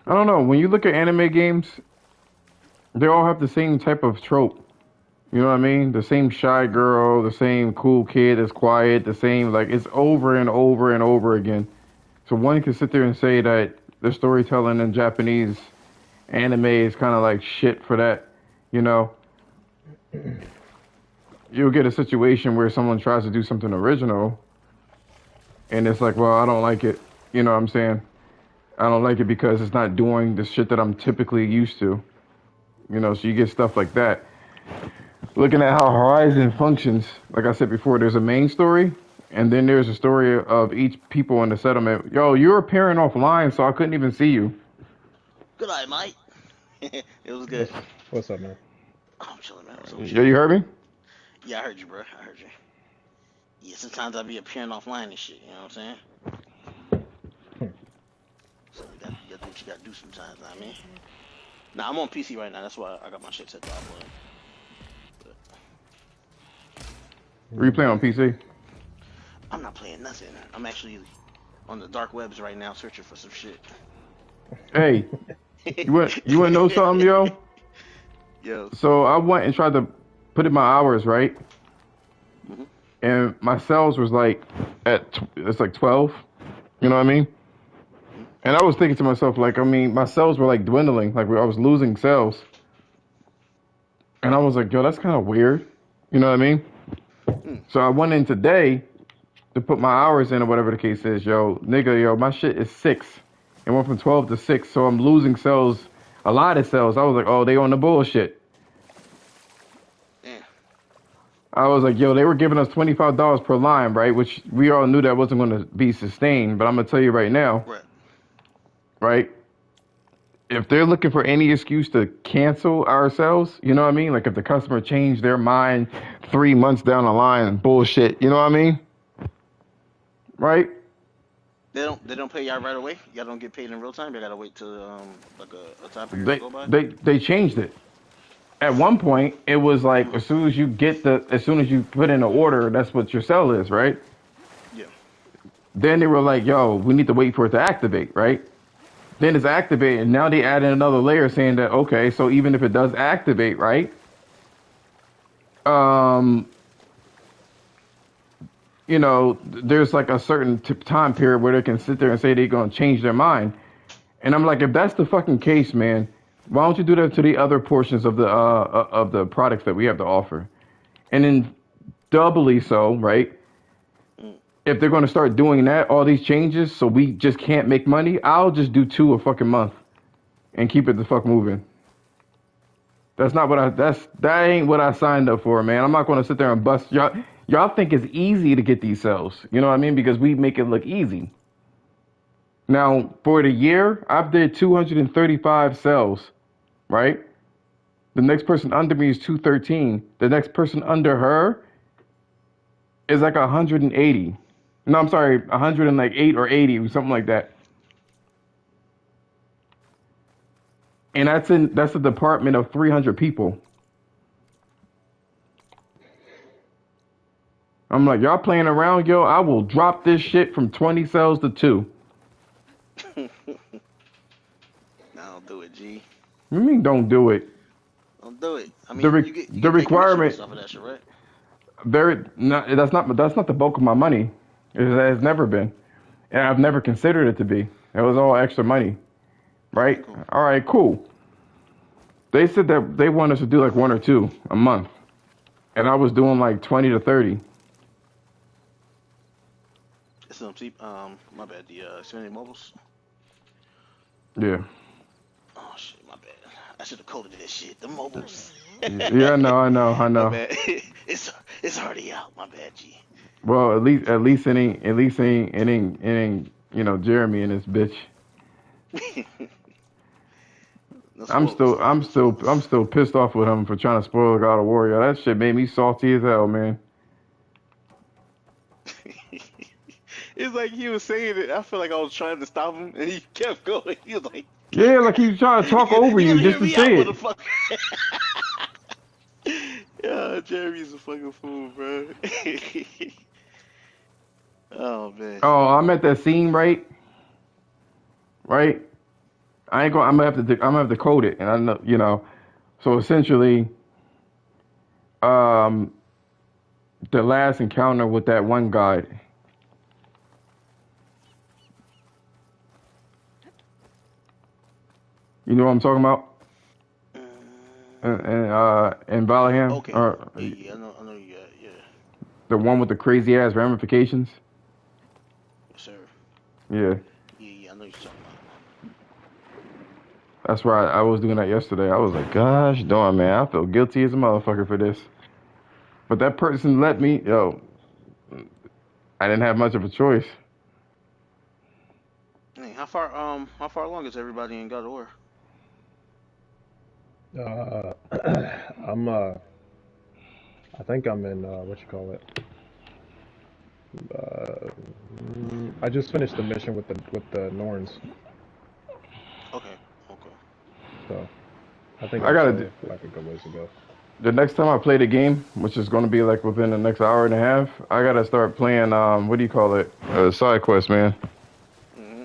I don't know. When you look at anime games, they all have the same type of trope. You know what I mean? The same shy girl, the same cool kid that's quiet, the same, like, it's over and over and over again. So one can sit there and say that the storytelling in Japanese anime is kind of like shit for that. You know, you'll get a situation where someone tries to do something original and it's like, well, I don't like it. You know what I'm saying? I don't like it because it's not doing the shit that I'm typically used to. You know, so you get stuff like that. Looking at how Horizon functions, like I said before, there's a main story, and then there's a story of each people in the settlement. Yo, you're appearing offline, so I couldn't even see you. Good eye, mate. It was good. What's up, man? Oh, I'm chilling, man. What's up with Yeah, you? you heard me? Yeah, I heard you, bro. I heard you. Yeah, sometimes I be appearing offline and shit. You know what I'm saying? So you got to do what you got to do sometimes. I mean, nah, I'm on PC right now. That's why I got my shit set to offline. But Or you playing on PC? I'm not playing nothing. I'm actually on the dark webs right now searching for some shit. Hey, you want to know something, yo? Yo. So I went and tried to put in my hours, right? Mhm. And my cells was like it's like 12. You know what I mean? Mhm. And I was thinking to myself, like, I mean, my cells were like dwindling, like I was losing cells. And I was like, yo, that's kind of weird. You know what I mean? Mm. So I went in today to put my hours in or whatever the case is, yo, nigga, yo, my shit is 6. It went from 12 to 6, so I'm losing sales, a lot of sales. I was like, oh, they on the bullshit. Damn. I was like, yo, they were giving us $25 per line, right? Which we all knew that wasn't going to be sustained. But I'm going to tell you right now, Right. right? If they're looking for any excuse to cancel our sales, you know what I mean? Like if the customer changed their mind 3 months down the line, bullshit, you know what I mean? Right? They don't pay y'all right away. Y'all don't get paid in real time. You gotta wait till like a time period to go by. They changed it. At one point, it was like as soon as you put in an order, that's what your sell is, right? Yeah. Then they were like, yo, we need to wait for it to activate, right? Then it's activated, and now they added another layer saying that, okay, so even if it does activate, right? You know, there's like a certain time period where they can sit there and say they're going to change their mind. And I'm like, if that's the fucking case, man, why don't you do that to the other portions of the products that we have to offer? And then doubly so, right? If they're going to start doing that, all these changes, so we just can't make money, I'll just do 2 a fucking month and keep it the fuck moving. That's not what that ain't what I signed up for, man. I'm not going to sit there and bust y'all. Y'all think it's easy to get these sales. You know what I mean? Because we make it look easy. Now, for the year, I've did 235 sales, right? The next person under me is 213. The next person under her is like 180. No, I'm sorry, 108 or 80 or something like that. And that's a department of 300 people. I'm like, y'all playing around, yo? I will drop this shit from 20 cells to 2. Nah, don't do it, G. What do you mean don't do it? Don't do it. I mean, The you get the paid commission requirement. and stuff of that shit, right? That's not the bulk of my money. It has never been, and I've never considered it to be. It was all extra money, right? Cool. All right, cool. They said that they want us to do like 1 or 2 a month, and I was doing like 20 to 30. It's my bad. The Xfinity Mobiles. Yeah. Oh shit, my bad. I should have coded this shit. The mobiles. Yeah, I know. My bad. It's already out. My bad, G. Well, at least it ain't you know Jeremy and his bitch. I'm still pissed off with him for trying to spoil God of War. Yo, that shit made me salty as hell, man. It's like he was saying it. I feel like I was trying to stop him, and he kept going. He was like, Yeah, like he was trying to talk over you just to say it. Yeah, Jeremy's a fucking fool, bro. Oh man. Oh, I'm at that scene, right? Right? I'm gonna have to code it, and I know, you know. So essentially, the last encounter with that one guy. You know what I'm talking about? In Valaham? Okay. Yeah, I know you got, yeah. The one with the crazy ass ramifications? Yes, sir. Yeah. Yeah, I know you're talking about. That's right. I was doing that yesterday. I was like, gosh darn, man, I feel guilty as a motherfucker for this. But that person let me, I didn't have much of a choice. Hey, how far along is everybody in God of War? I think I'm in what you call it. I just finished the mission with the Norns, Okay. so I think I I'm gotta still do, like a good ways to go. the next time I play the game, which is going to be like within the next hour and a half, I gotta start playing. What do you call it? Side quest, man. Mm-hmm.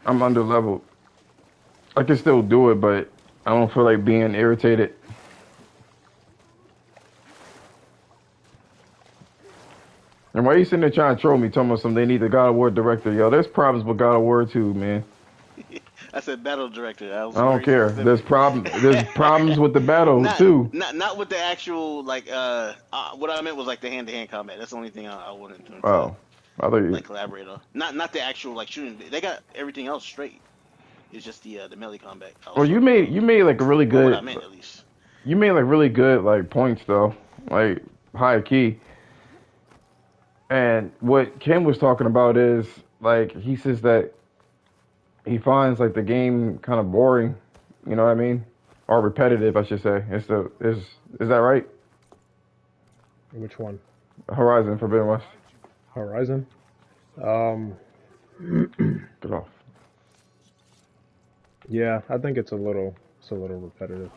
I'm under leveled. I can still do it, but I don't feel like being irritated. And why you sitting there trying to troll me, telling me something they need the God of War director? Yo, there's problems with God of War too, man. I said battle director. I don't care. There's problems with the battle too. Not with the actual like what I meant was like the hand-to-hand combat. That's the only thing I wanted to. Oh, Other, like collaborator. Not the actual like shooting. They got everything else straight. It's just the melee combat. well, Also, you made like a really or what I good, meant at least. you made like really good like points though, like high key. And what Kim was talking about is like he says that he finds like the game kind of boring. You know what I mean? Or repetitive, I should say. Is that right? Which one? Horizon Forbidden West. Horizon. Um, Get off. yeah, I think it's a little repetitive.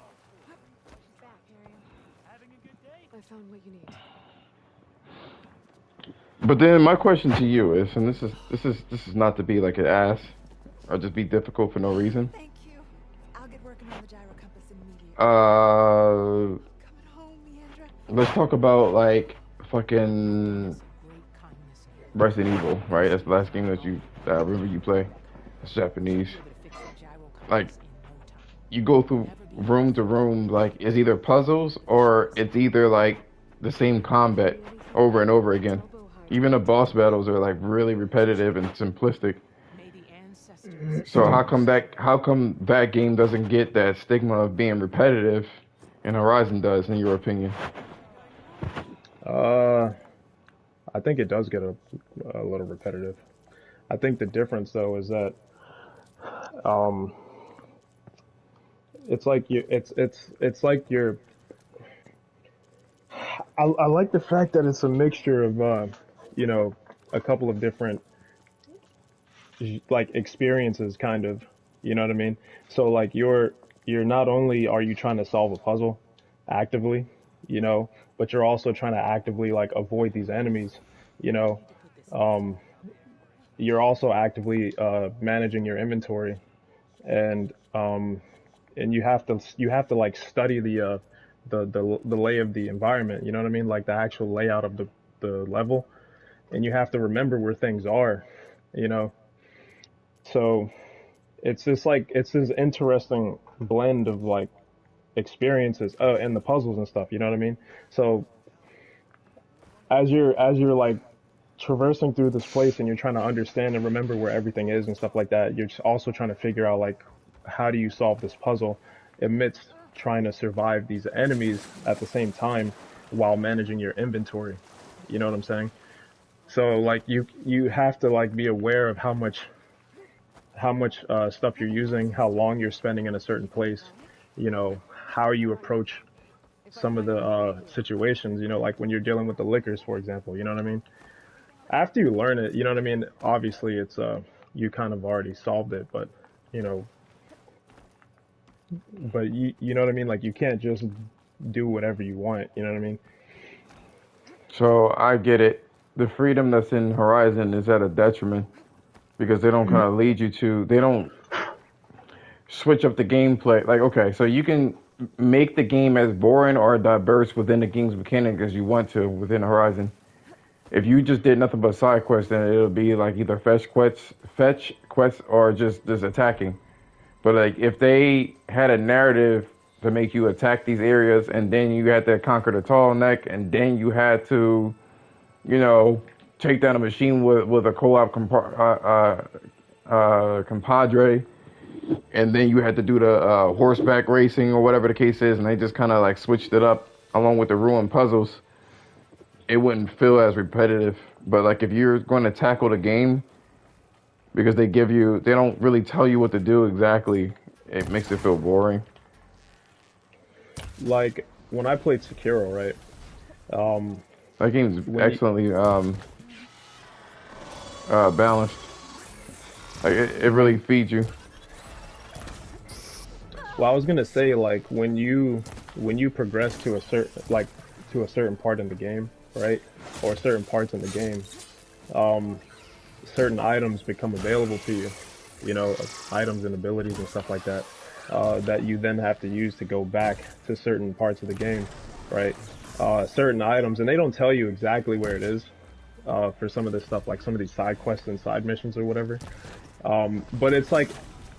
I found what you need. But then my question to you is, and this is not to be like an ass or just be difficult for no reason. Thank you. I'll get working on the gyro compass immediately. Uh, Coming home, Leandra. let's talk about like fucking Resident Evil, right? That's the last game that I remember you play. It's Japanese. Like you go through room to room, like it's either puzzles or it's either like the same combat over and over again. Even the boss battles are like really repetitive and simplistic. So how come that game doesn't get that stigma of being repetitive and Horizon does, in your opinion? Uh, I think it does get a little repetitive. I think the difference though is that um, it's like you're. I like the fact that it's a mixture of you know, a couple of different like experiences, kind of. You know what I mean? So like you're not only are you trying to solve a puzzle actively, you know, but you're also trying to actively like avoid these enemies, you know. Um, you're also actively managing your inventory, and you have to like study the lay of the environment. You know what I mean? Like the actual layout of the level, and you have to remember where things are. You know, so it's this interesting blend of like experiences, and the puzzles and stuff. You know what I mean? So as you're like traversing through this place and you're trying to understand and remember where everything is and stuff like that, you're just also trying to figure out like how do you solve this puzzle amidst trying to survive these enemies at the same time while managing your inventory. You know what I'm saying? So like you have to like be aware of how much stuff you're using, how long you're spending in a certain place, you know, how you approach some of the situations, you know, like when you're dealing with the liquors, for example, you know what I mean? After you learn it, you know what I mean? Obviously, it's you kind of already solved it, but you know, but you know what I mean? Like you can't just do whatever you want. You know what I mean? So I get it. The freedom that's in Horizon is at a detriment because they don't kind of lead you to. They don't switch up the gameplay. Like, okay, so you can make the game as boring or diverse within the game's mechanic as you want to within Horizon. If you just did nothing but side quests, then it'll be like either fetch quests, or just attacking. But like if they had a narrative to make you attack these areas, and then you had to conquer the tall neck, and then you had to, you know, take down a machine with a co-op compadre, and then you had to do the horseback racing or whatever the case is, and they just kind of like switched it up along with the ruined puzzles. It wouldn't feel as repetitive. But like if you're going to tackle the game, because they don't really tell you what to do exactly, it makes it feel boring. Like when I played Sekiro, right? That game's When you, excellently balanced. Like it really feeds you. well, I was gonna say like when you progress to a certain part in the game, right? Or certain parts in the game, um, certain items become available to you, you know, items and abilities and stuff like that, that you then have to use to go back to certain parts of the game, right? Certain items, and they don't tell you exactly where it is, for some of this stuff, like some of these side quests and side missions or whatever. But it's like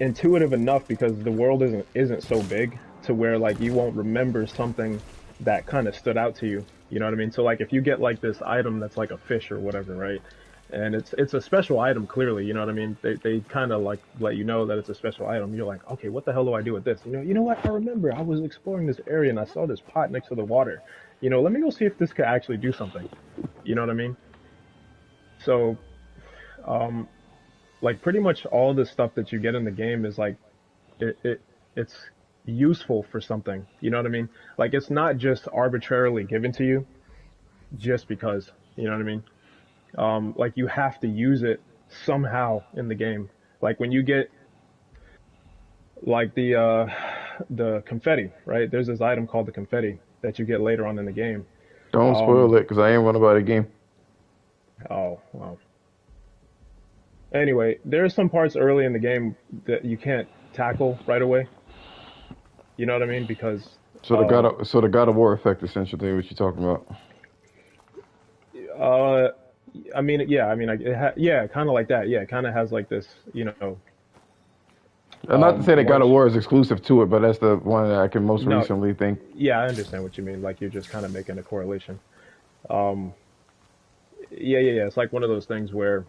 intuitive enough because the world isn't so big to where like you won't remember something that kind of stood out to you. You know what I mean? So like if you get like this item that's like a fish or whatever, right? and it's a special item clearly. You know what I mean? They kind of like let you know that it's a special item. You're like, okay, what the hell do I do with this? You know what? I remember I was exploring this area and I saw this pot next to the water. Let me go see if this could actually do something. You know what I mean? So, um, like pretty much all the stuff that you get in the game is like it's useful for something. You know what I mean? Like it's not just arbitrarily given to you just because. You know what I mean? Like you have to use it somehow in the game. Like when you get like the confetti, right? There's this item called the confetti that you get later on in the game. Don't Um, spoil it, because I ain't run about the game. oh, well. Anyway, there are some parts early in the game that you can't tackle right away. You know what I mean? Because So the God of War effect, essentially, what you talking about? uh, I mean, yeah, I mean, yeah, kind of like that. Yeah, it kind of has like this, And not to say that God of once. War is exclusive to it, but that's the one that I can most No, recently think. yeah, I understand what you mean. Like you're just kind of making a correlation. Um, yeah. It's like one of those things where,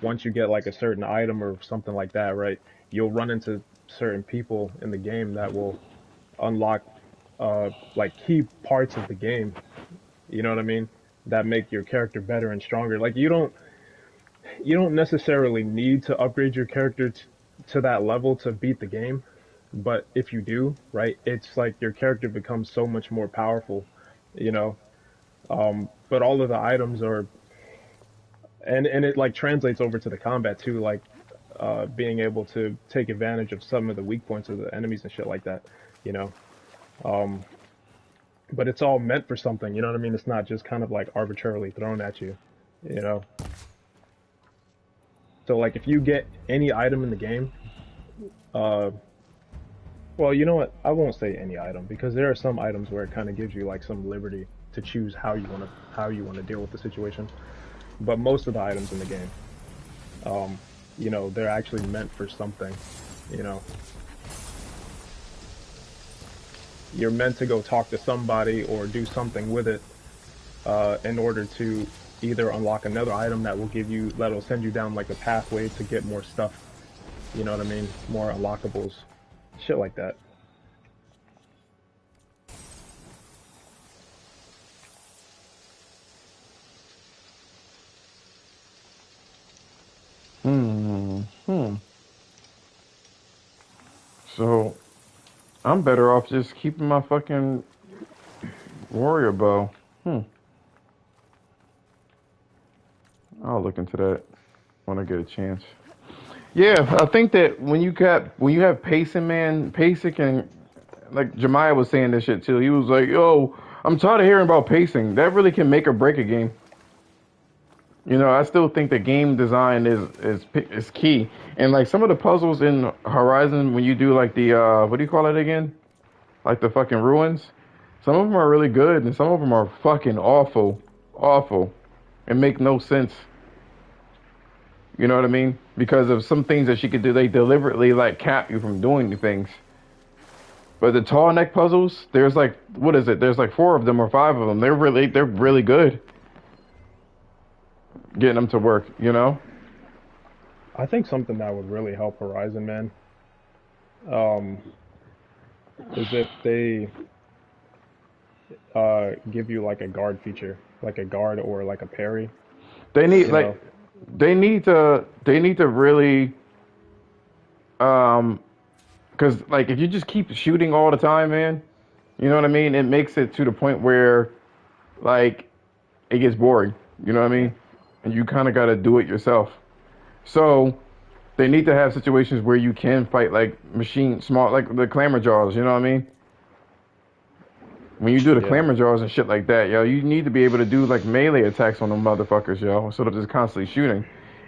once you get like a certain item or something like that, right? You'll run into certain people in the game that will unlock like key parts of the game. You know what I mean? That make your character better and stronger. Like you don't necessarily need to upgrade your character to that level to beat the game, but if you do, right, it's like your character becomes so much more powerful, you know. But all of the items are, and it like translates over to the combat too, like being able to take advantage of some of the weak points of the enemies and shit like that, you know. Um, but it's all meant for something, you know what I mean? It's not just kind of like arbitrarily thrown at you, you know. So like if you get any item in the game, uh, well, you know what? I won't say any item because there are some items where it kind of gives you like some liberty to choose how you want to deal with the situation. But most of the items in the game, um, they're actually meant for something. You know, you're meant to go talk to somebody or do something with it in order to either unlock another item that'll send you down like a pathway to get more stuff. You know what I mean? More unlockables, shit like that. Hmm. So I'm better off just keeping my fucking warrior bow. Hmm. I'll look into that when I get a chance. Yeah, I think that when you have pacing, man, pacing can, like Jemiah was saying this shit too. He was like, "Yo, I'm tired of hearing about pacing. That really can make or break a game." I still think that game design is key. And like some of the puzzles in Horizon, when you do like the what do you call it again? Like the fucking ruins. Some of them are really good, and some of them are fucking awful, awful, and make no sense. You know what I mean? Because of some things that she could do, they deliberately like cap you from doing the things. But the tall neck puzzles, there's like what is it? There's like 4 of them or 5 of them. They're really good. Getting them to work, you know? I think something that would really help Horizon, man, um, is if they give you like a guard feature, like a guard or like a parry. They need You like know, they need to really um because like if you just keep shooting all the time, man, you know what I mean? It makes it to the point where like it gets boring. You know what I mean? And you kind of got to do it yourself. So they need to have situations where you can fight like small, like the clamor jaws. You know what I mean? When you do the yeah. clamor jaws and shit like that, yo, you need to be able to do like melee attacks on them motherfuckers, yo, instead of just constantly shooting.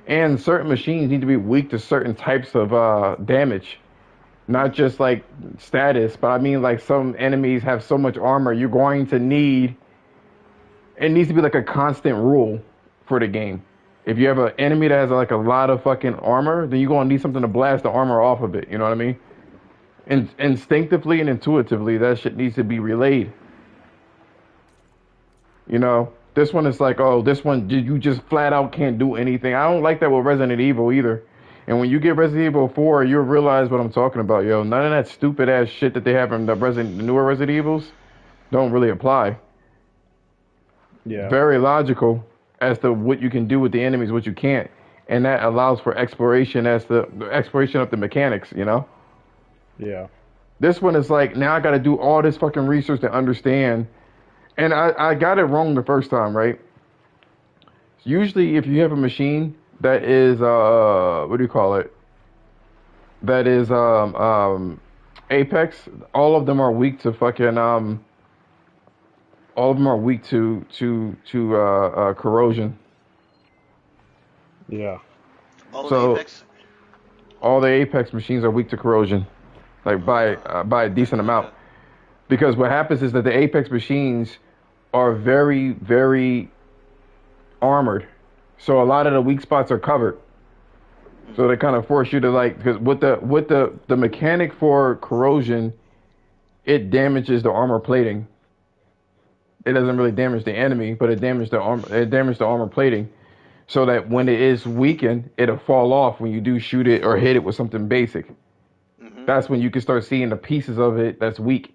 And certain machines need to be weak to certain types of damage, not just like status, but I mean like some enemies have so much armor, you're going to need. It needs to be like a constant rule for the game. If you have an enemy that has like a lot of fucking armor, then you're gonna need something to blast the armor off of it. You know what I mean? And instinctively and intuitively, that shit needs to be relayed. You know, This one is like, oh, this one you just flat out can't do anything. I don't like that with Resident Evil either. And when you get Resident Evil 4, you'll realize what I'm talking about, yo. None of that stupid ass shit that they have in the newer Resident Evils don't really apply. Yeah. Very logical as to what you can do with the enemies, what you can't, and that allows for exploration as the exploration of the mechanics, you know. Yeah. This one is like, now I got to do all this fucking research to understand, and I got it wrong the first time, right? Usually, if you have a machine that is what do you call it? That is Apex. All of them are weak to fucking all of them are weak to corrosion. Yeah. Oh, So the Apex. all the Apex machines are weak to corrosion, like by a decent amount. Because what happens is that the Apex machines are very, very armored, so a lot of the weak spots are covered. So they kind of force you to like, because with the mechanic for corrosion, it damages the armor plating. It doesn't really damage the enemy, but it damages the armor. It damages the armor plating, so that when it is weakened, it'll fall off when you do shoot it or hit it with something basic. That's when you can start seeing the pieces of it that's weak.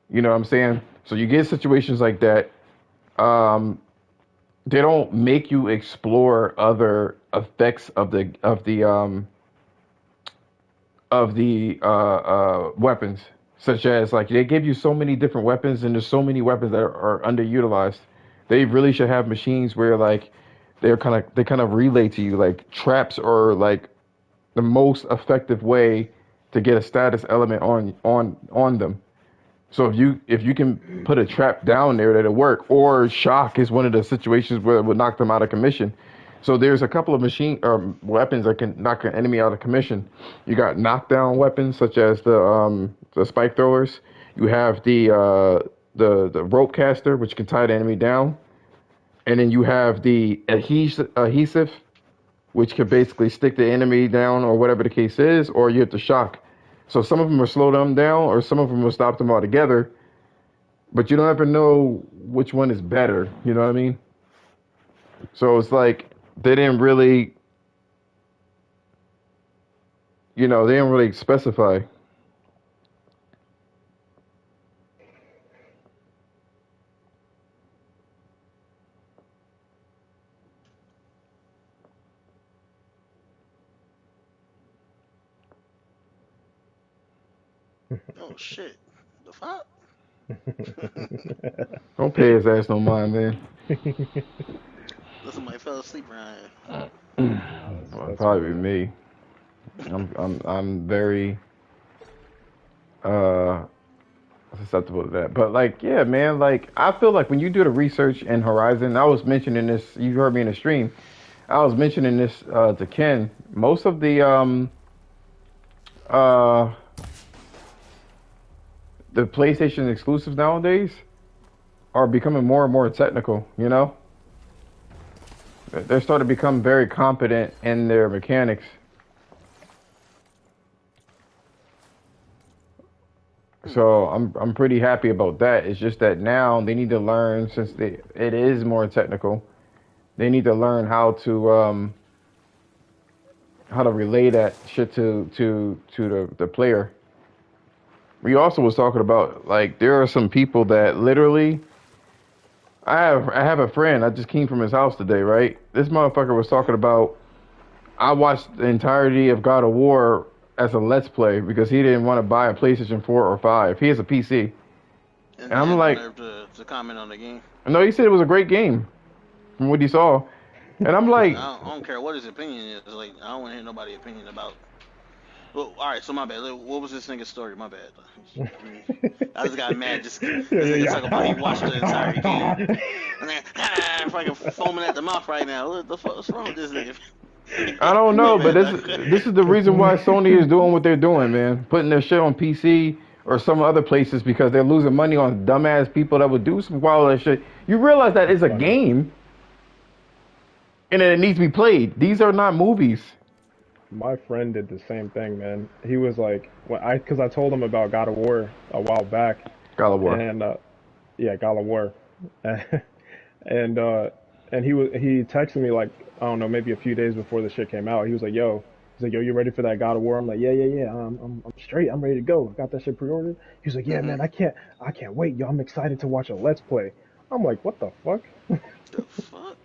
You know what I'm saying? So you get situations like that. They don't make you explore other effects of the weapons, such as like they give you so many different weapons, and there's so many weapons that are underutilized. They really should have machines where like they kind of relay to you like traps or like the most effective way to get a status element on them. So if you can put a trap down there that'll work, or shock is one of the situations where it would knock them out of commission. So there's a couple of weapons that can knock an enemy out of commission. You got knockdown weapons such as the spike throwers. You have the rope caster, which can tie the enemy down, and then you have the adhesive, which can basically stick the enemy down or whatever the case is, or you have the shock. So some of them will slow them down, or some of them will stop them altogether. But you don't ever know which one is better. You know what I mean? So it's like they didn't really, they didn't really specify. Oh shit. The fuck? Don't pay his ass no mind, man. Somebody fell asleep around here. Well, probably be me. I'm very uh susceptible to that. But like, yeah, man, like I feel like when you do the research in Horizon, I was mentioning this, you heard me in the stream. I was mentioning this to Ken. Most of the PlayStation exclusives nowadays are becoming more and more technical, you know? They're starting to become very competent in their mechanics. So I'm pretty happy about that. It's just that now they need to learn, since it is more technical, they need to learn how to relay that shit to the player. We also was talking about like there are some people that literally I have a friend, I just came from his house today, right? This motherfucker was talking about I watched the entirety of God of War as a Let's Play because he didn't want to buy a PlayStation 4 or 5. He has a PC. And I'm like to comment on the game. No, he said it was a great game from what he saw. And I'm like I don't care what his opinion is. Like I don't want to hear nobody's opinion about. Well, all right, so my bad. What was this nigga's story? My bad. I just got mad just talking about he watched the entire game. And then, fucking foaming at the mouth right now. What the fuck's wrong with this nigga? I don't know, but this is the reason why Sony is doing what they're doing, man. Putting their shit on PC or some other places because they're losing money on dumbass people that would do some wild ass shit. You realize that it's a game and that it needs to be played. These are not movies. My friend did the same thing, man. He was like, because I told him about God of War a while back. God of War. And yeah, God of War. and he texted me like I don't know, maybe a few days before the shit came out. He was like, "Yo." He's like, "Yo, you ready for that God of War?" I'm like, "Yeah, yeah, yeah. I'm straight. I'm ready to go. I got that shit pre-ordered." He was like, "Yeah, Mm-hmm. man, I can't wait. Yo, I'm excited to watch a Let's Play." I'm like, "What the fuck?" The fuck?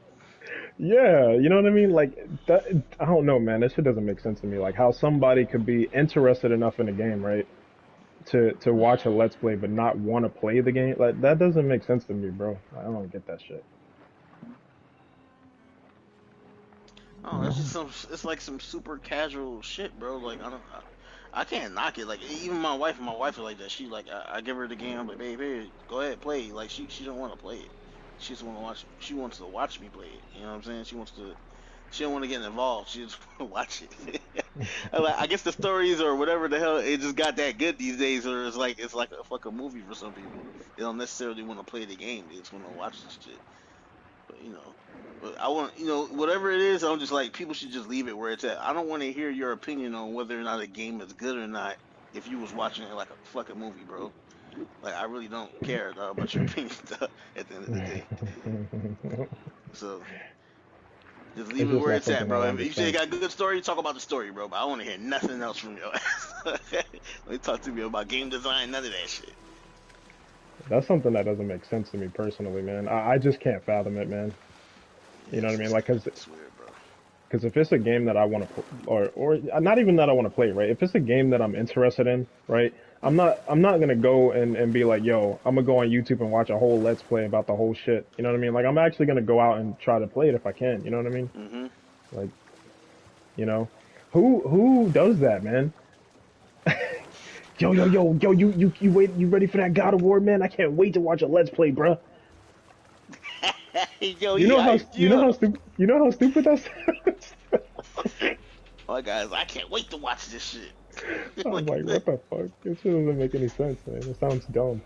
Yeah, you know what I mean? Like that. I don't know, man. That shit doesn't make sense to me. Like how somebody could be interested enough in a game, right, to watch a Let's Play but not want to play the game. Like that doesn't make sense to me, bro. I don't get that shit. Oh, that's just some. It's like some super casual shit, bro. Like I don't. I can't knock it. Like even my wife is like that. She like I give her the game. I'm like, babe, here, go ahead, play. Like she don't want to play it. She just want to watch. She wants to watch me play it. You know what I'm saying? She wants to. She don't want to get involved. She just want to watch it. I guess the stories or whatever the hell it just got that good these days, or it's like a fucking movie for some people. They don't necessarily want to play the game. They just want to watch the shit. But but I want whatever it is. I'm just like people should just leave it where it's at. I don't want to hear your opinion on whether or not a game is good or not. If you was watching it like a fucking movie, bro. Like I really don't care about your opinion at the end of the day. So just leave It's it just where not it's at, something that bro. I If you say you understand. got a good story, talk about the story, bro. But I want to hear nothing else from you. Let me talk to me about game design. None of that shit. That's something that doesn't make sense to me personally, man. I just can't fathom it, man. You Yeah, know what I mean? Like, it's weird, bro. cause if it's a game that I want to, or not even that I want to play, right? If it's a game that I'm interested in, right? I'm not gonna go and be like, yo, I'm gonna go on YouTube and watch a whole Let's Play about the whole shit. You know what I mean? Like, I'm actually gonna go out and try to play it if I can. You know what I mean? Mhm. Like, you know, who does that, man? Yo, you wait, you ready for that God of War, man? I can't wait to watch a Let's Play, bruh. Yo, he hyped You you know how up. stupid that sounds? Oh, guys, I can't wait to watch this shit. I'm Look like, at that. what the fuck? It shit doesn't make any sense, man. It sounds dumb.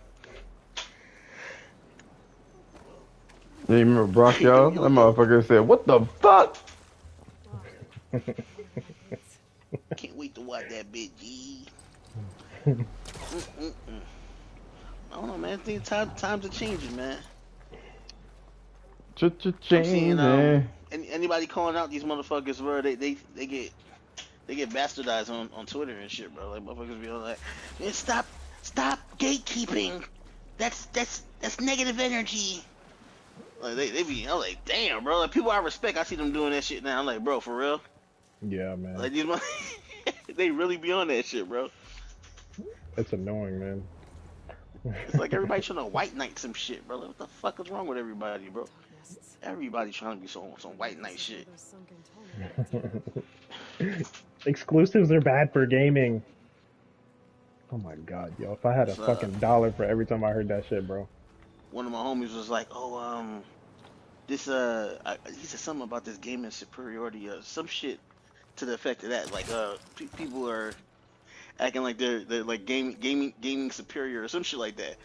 You remember Brock, Yo, y'all? yo, That yo. motherfucker said, "What the fuck?" Can't wait to watch that bitch, G. Mm-mm-mm. I don't know, man. I think times are changing, man. I'm seeing Changing. anybody calling out these motherfuckers, bro. They get bastardized on Twitter and shit, bro. Like motherfuckers be all like, man, stop gatekeeping. That's negative energy. Like they be, I'm like, damn, bro. Like people I respect, I see them doing that shit now. I'm like, bro, for real. Yeah, man. Like these, they really be on that shit, bro. It's annoying, man. It's like everybody trying to white knight some shit, bro. Like, what the fuck is wrong with everybody, bro? Nests. Everybody trying to be some white knight Except for shit. those sunken tunnels. Exclusives are bad for gaming. Oh my god, yo. If I had a It's, fucking dollar for every time I heard that shit, bro. one of my homies was like, oh, this he said something about this gaming superiority, some shit to the effect of that. Like, people are acting like they're like gaming superior or some shit like that.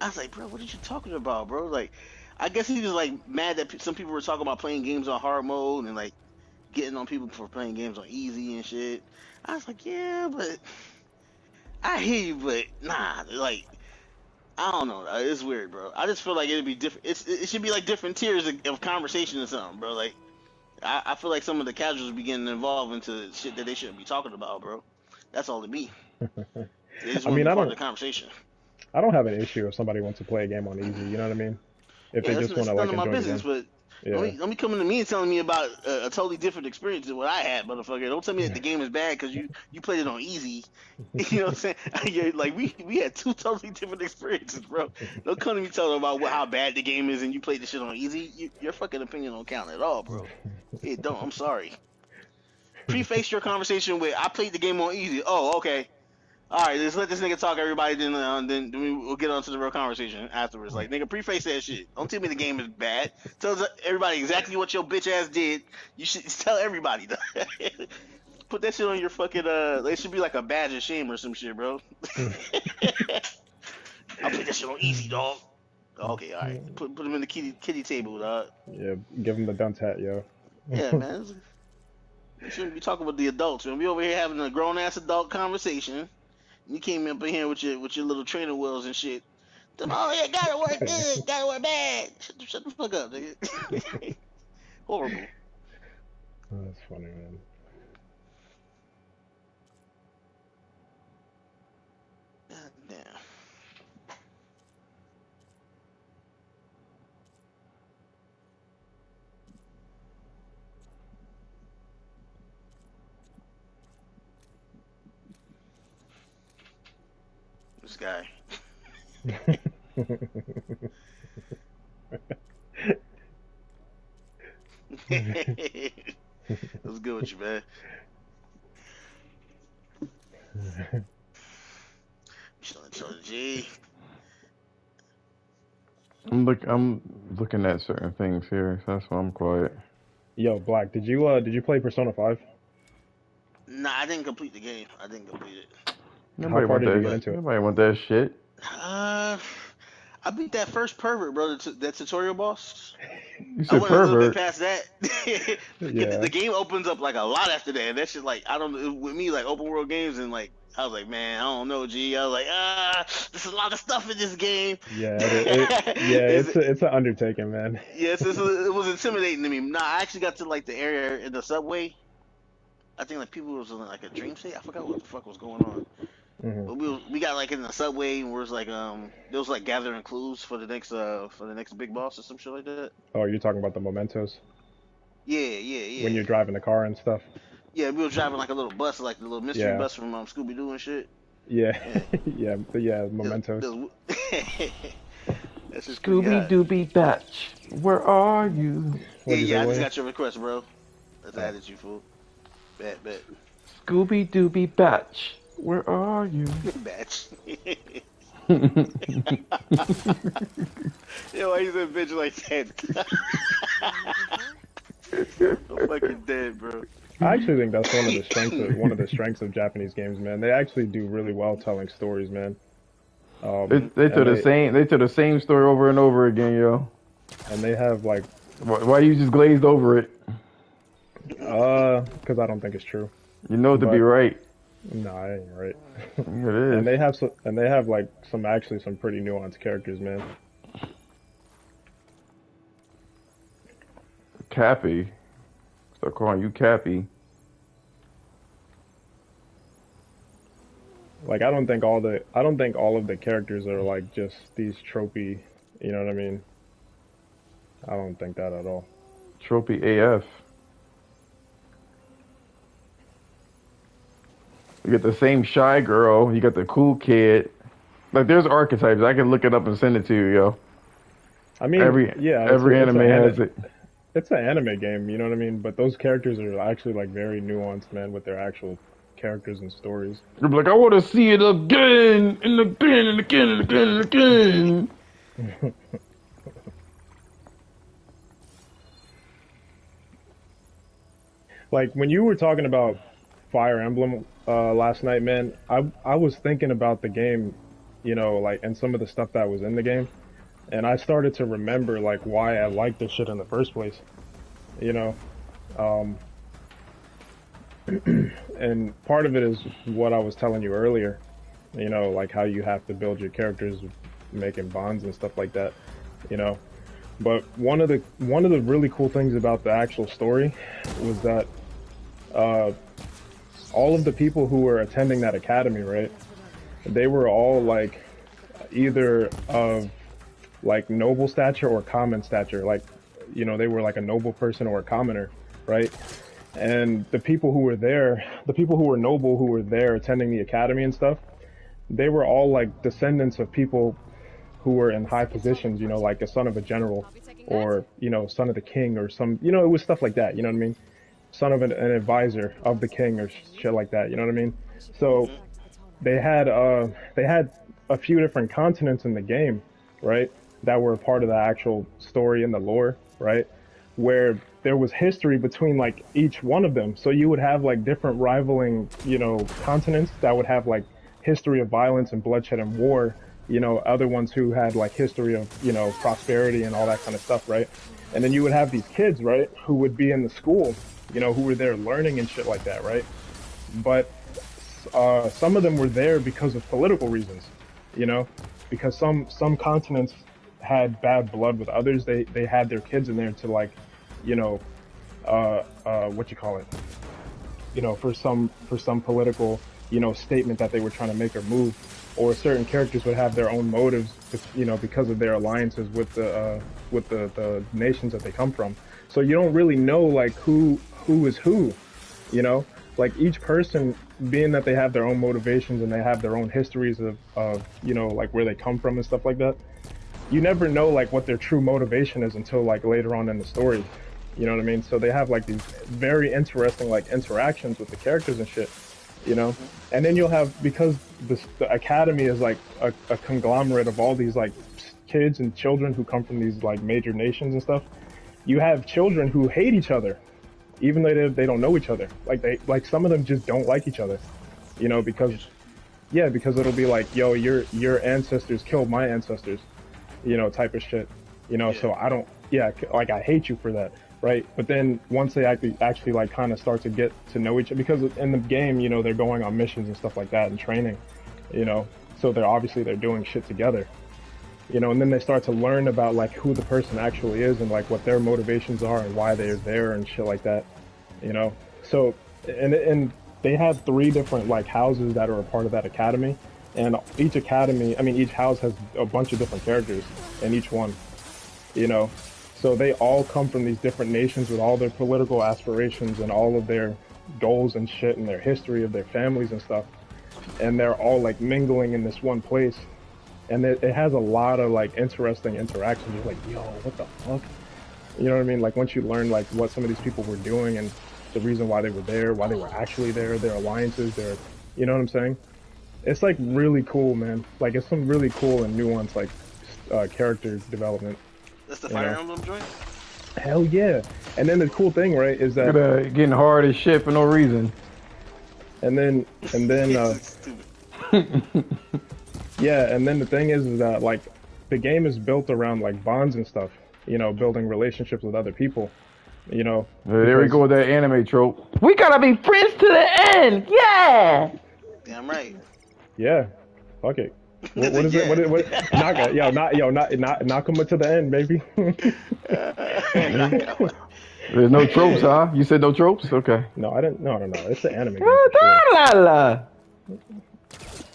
I was like, bro, what are you talking about, bro? Like, I guess he was like mad that some people were talking about playing games on hard mode and like getting on people for playing games on easy and shit. I was like, yeah, but I hear you, but nah, like I don't know. It's weird, bro. I just feel like it'd be different. It should be like different tiers of conversation or something, bro. Like I feel like some of the casuals be getting involved into shit that they shouldn't be talking about, bro. That's all it be. They just I want to mean, be part of the conversation. I don't have an issue if somebody wants to play a game on easy. You know what I mean? If Yeah, they just want that's to none like of my enjoy the business. game. But Yeah. don't be coming to me and telling me about a totally different experience than what I had, motherfucker. Don't tell me that the game is bad because you played it on easy. You know what I'm saying? Yeah, like we had two totally different experiences, bro. Don't come to me telling about how bad the game is and you played the shit on easy. Your fucking opinion don't count at all, bro. It don't. I'm sorry. Preface your conversation with I played the game on easy. Oh, okay. All right, let's let this nigga talk. Everybody, then we'll get on to the real conversation afterwards. Like, nigga, preface that shit. Don't tell me the game is bad. Tell everybody exactly what your bitch ass did. You should tell everybody. Put that shit on your fucking. It should be like a badge of shame or some shit, bro. I played that shit on easy, dog. Okay, all right. Put him in the kitty table, dog. Yeah, give them the dunce hat, yo. Yeah, man. You shouldn't be talking with the adults, man. We over here having a grown ass adult conversation. You came up in here with your little trainer wheels and shit. Oh yeah, gotta work good, gotta work bad. Shut the fuck up, nigga. Horrible. Oh, that's funny, man. God damn. This guy. What's good with you, man? Chilling, G. I'm looking at certain things here, so that's why I'm quiet. Yo, Black, did you play Persona 5? Nah, I didn't complete the game. I didn't complete it. How far did you get But into it? Nobody want that shit. I beat that first pervert, bro. That tutorial boss. You I said went a little bit pervert. past that. Yeah. The game opens up like a lot after that. And that's just like I don't know with me like open world games and like I was like, man, I don't know, G. I was like, there's a lot of stuff in this game. Yeah, it's an undertaking, man. Yes, it was intimidating to me. Nah, I actually got to like the area in the subway. I think like people was in like a dream state. I forgot what the fuck was going on. Hmm. But we got like in the subway and we was like there was like gathering clues for the next big boss or some shit like that. Oh, you're talking about the mementos when Yeah. you're driving the car and stuff. Yeah, we were driving like a little bus, like the little mystery Yeah. bus from Scooby Doo and shit. Yeah, Yeah. yeah, mementos. That's just pretty Scooby hot. Dooby Batch, where are you? What'd you say, I just William? got your request, bro. That's added you, fool. Bet. Scooby Dooby Batch, where are you? Batch. Yo, why you said bitch like that? I'm fucking dead, bro. I actually think that's one of the strengths of Japanese games, man. They actually do really well telling stories, man. They tell the same story over and over again, yo. And they have like, Why you just glazed over it? because I don't think it's true. You know it to be right. Nah, it ain't right. It is. And they have like some pretty nuanced characters, man. Cappy. Start calling you Cappy. Like I don't think all of the characters are like just these tropey, you know what I mean? I don't think that at all. Trophy AF. You get the same shy girl. You got the cool kid. Like there's archetypes. I can look it up and send it to you, yo. I mean, Every anime has it. It's an anime game, you know what I mean? But those characters are actually like very nuanced, man, with their actual characters and stories. You're like, I want to see it again and again and again and again and again. Like when you were talking about Fire Emblem last night, man, I was thinking about the game, you know, like and some of the stuff that was in the game, and I started to remember like why I liked this shit in the first place, you know. And part of it is what I was telling you earlier, you know, like how you have to build your characters, making bonds and stuff like that, you know. But one of the really cool things about the actual story was that all of the people who were attending that academy, right? They were all like either of like noble stature or common stature, like, you know, they were like a noble person or a commoner, right? And the people who were there, the people who were noble who were there attending the academy and stuff, they were all like descendants of people who were in high positions, you know, like a son of a general or, you know, son of the king or some, you know, it was stuff like that, you know what I mean? Son of an advisor of the king or shit like that, you know what I mean? So they had a few different continents in the game, right? That were a part of the actual story and the lore, right? Where there was history between like each one of them. So you would have like different rivaling, you know, continents that would have like history of violence and bloodshed and war, you know, other ones who had like history of, you know, prosperity and all that kind of stuff, right? And then you would have these kids, right, who would be in the school, you know, who were there learning and shit like that, right? But some of them were there because of political reasons, you know? because some continents had bad blood with others. They had their kids in there to like, you know, what you call it, you know, for some political, you know, statement that they were trying to make or move, or certain characters would have their own motives, you know, because of their alliances with the nations that they come from. So you don't really know like who is who, you know, like each person, being that they have their own motivations and they have their own histories of you know, like where they come from and stuff like that. You never know like what their true motivation is until like later on in the story. You know what I mean? So they have like these very interesting like interactions with the characters and shit, you know? And then you'll have, because the academy is like a conglomerate of all these like kids and children who come from these like major nations and stuff. You have children who hate each other, even though they don't know each other. Like some of them just don't like each other, you know, because it'll be like, yo, your ancestors killed my ancestors, you know, type of shit, you know. So I don't, like I hate you for that. Right, but then once they actually like kind of start to get to know each other, because in the game, you know, they're going on missions and stuff like that and training, you know, so they're doing shit together, you know, and then they start to learn about like who the person actually is and like what their motivations are and why they're there and shit like that, you know. So and they have 3 different like houses that are a part of that academy, and each house has a bunch of different characters in each one, you know. So they all come from these different nations with all their political aspirations and all of their goals and shit and their history of their families and stuff. And they're all like mingling in this one place. And it has a lot of like interesting interactions. You're like, yo, what the fuck? You know what I mean? Like once you learn like what some of these people were doing and the reason why they were there, why they were actually there, their alliances, you know what I'm saying? It's like really cool, man. Like it's some really cool and nuanced like character development. That's the Fire Emblem joint? Hell yeah. And then the cool thing, right, is that getting hard as shit for no reason. And then yeah, and then the thing is that like the game is built around like bonds and stuff, you know, building relationships with other people, you know. There we go with that anime trope. We gotta be friends to the end. Yeah. Damn right. Yeah. Fuck it. What is it? What? Nakama to the end, baby. There's no tropes, huh? You said no tropes? Okay. No, I didn't. No. It's an anime game. Sure.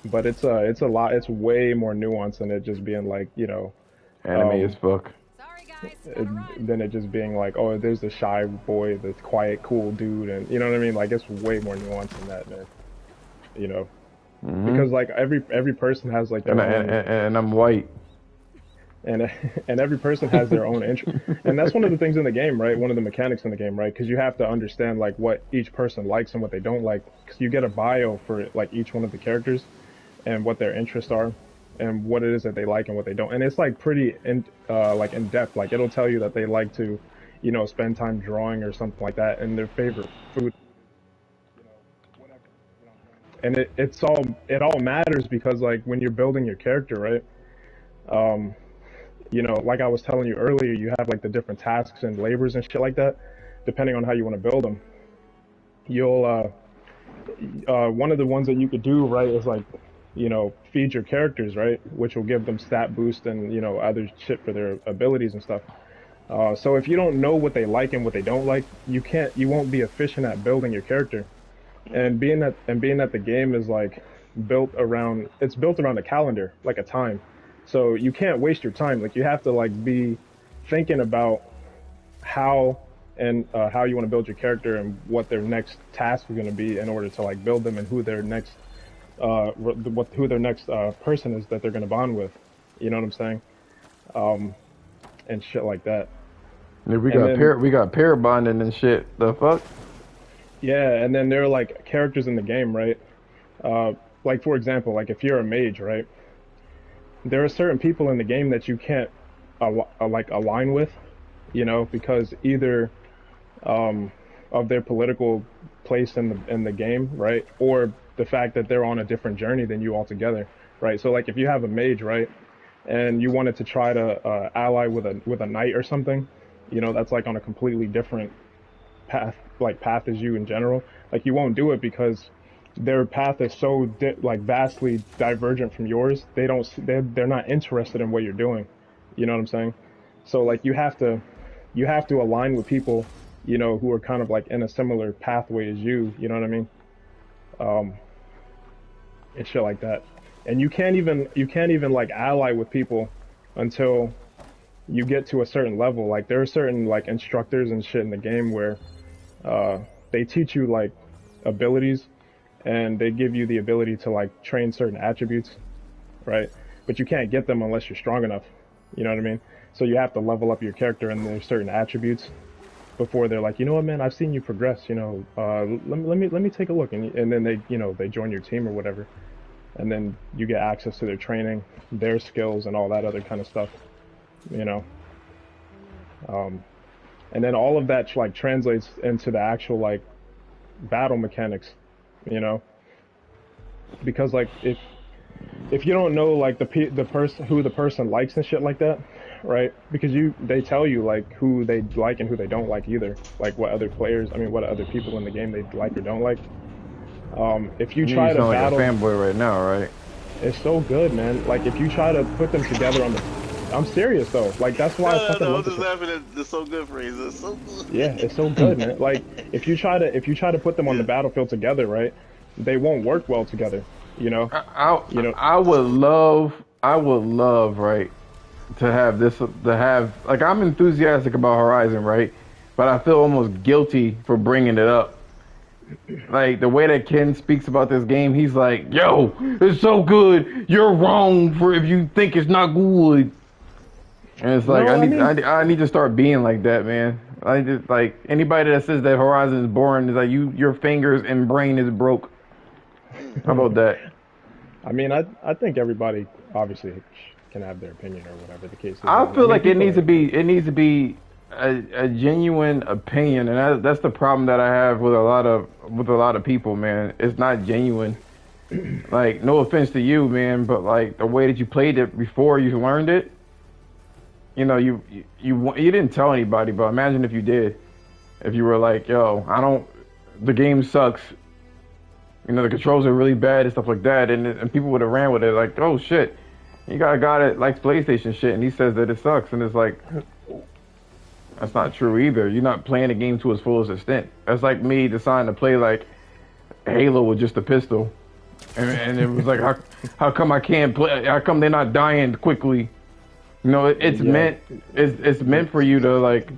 But it's a lot. It's way more nuanced than it just being like, you know, anime as fuck. Than it just being like, oh, there's the shy boy, the quiet, cool dude, and you know what I mean. Like it's way more nuanced than that, man. You know. Because like every person has like their own, and I'm white, and every person has their own interest, and that's one of the things in the game, right? One of the mechanics in the game, right? Because you have to understand like what each person likes and what they don't like, because you get a bio for like each one of the characters, and what their interests are, and what it is that they like and what they don't, and it's like pretty in depth. Like it'll tell you that they like to, you know, spend time drawing or something like that, and their favorite food. And it all matters because like when you're building your character, right? You know, like I was telling you earlier, you have like the different tasks and labors and shit like that, depending on how you want to build them. You'll one of the ones that you could do, right, is like, you know, feed your characters, right, which will give them stat boost and, you know, other shit for their abilities and stuff. So if you don't know what they like and what they don't like, you won't be efficient at building your character. And being that the game is like built around a calendar, like a time, so you can't waste your time. Like you have to like be thinking about how you want to build your character and what their next task is going to be in order to like build them, and who their next person is that they're going to bond with. You know what I'm saying? And shit like that. Yeah, we got pair bonding and shit. The fuck? Yeah, and then there are like characters in the game, right? Like for example, like if you're a mage, right? There are certain people in the game that you can't like align with, you know, because either of their political place in the game, right? Or the fact that they're on a different journey than you altogether, right? So like if you have a mage, right, and you wanted to try to ally with a knight or something, you know, that's like on a completely different path as you in general, like you won't do it because their path is so like vastly divergent from yours. They're not interested in what you're doing. You know what I'm saying? So like you have to align with people, you know, who are kind of like in a similar pathway as you. You know what I mean? And shit like that. And you can't even like ally with people until you get to a certain level. Like there are certain like instructors and shit in the game where they teach you like abilities, and they give you the ability to like train certain attributes, right? But you can't get them unless you're strong enough. You know what I mean? So you have to level up your character and there's certain attributes before they're like, you know what, man, I've seen you progress. You know, let me take a look, and then they, you know, they join your team or whatever, and then you get access to their training, their skills, and all that other kind of stuff. You know, and then all of that like translates into the actual like battle mechanics. You know, because like if you don't know like the person who the person likes and shit like that, right? Because they tell you like who they like and who they don't like either, like what other players, I mean what other people in the game they like or don't like. If you try to battle, like a fanboy right now, right? It's so good, man. Like if you try to put them together on the, I'm serious though. Like that's why I fucking love just laughing at the so good phrase. It's so good. Yeah, it's so good, man. Like if you try to put them on the battlefield together, right? They won't work well together. You know. I would love, right, to have this, like I'm enthusiastic about Horizon, right, but I feel almost guilty for bringing it up. Like the way that Ken speaks about this game, he's like, "Yo, it's so good. You're wrong for if you think it's not good." And it's like I need to start being like that, man. I just like anybody that says that Horizon is boring is like your fingers and brain is broke. How about that? I mean, I think everybody obviously can have their opinion or whatever the case is. I feel like it needs to be a genuine opinion, and that's the problem that I have with a lot of people, man. It's not genuine. Like, no offense to you, man, but like the way that you played it before you learned it, you know, you didn't tell anybody, but imagine if you did. If you were like, yo, the game sucks. You know, the controls are really bad and stuff like that, and people would have ran with it like, oh shit, you got a guy that likes PlayStation shit, and he says that it sucks, and it's like, that's not true either. You're not playing the game to its fullest extent. That's like me deciding to play like Halo with just a pistol, and it was like, how come I can't play? How come they're not dying quickly? You know, it's meant for you to like.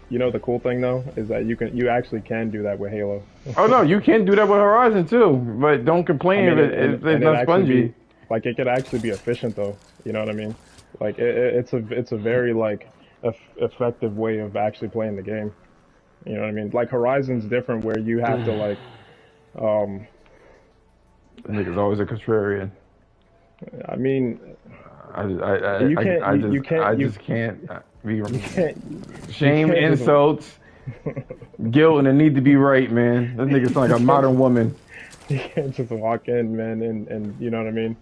You know, the cool thing though is that you actually can do that with Halo. Oh no, you can do that with Horizon too, but don't complain if it's not spongy. Like it could actually be efficient though. You know what I mean? Like it's a very like effective way of actually playing the game. You know what I mean? Like Horizon's different where you have to like. That nigga's always a contrarian. I mean. I just can't be shame, insults, guilt, and the need to be right, man. This nigga sound like a modern woman. You can't just walk in, man, and you know what I mean,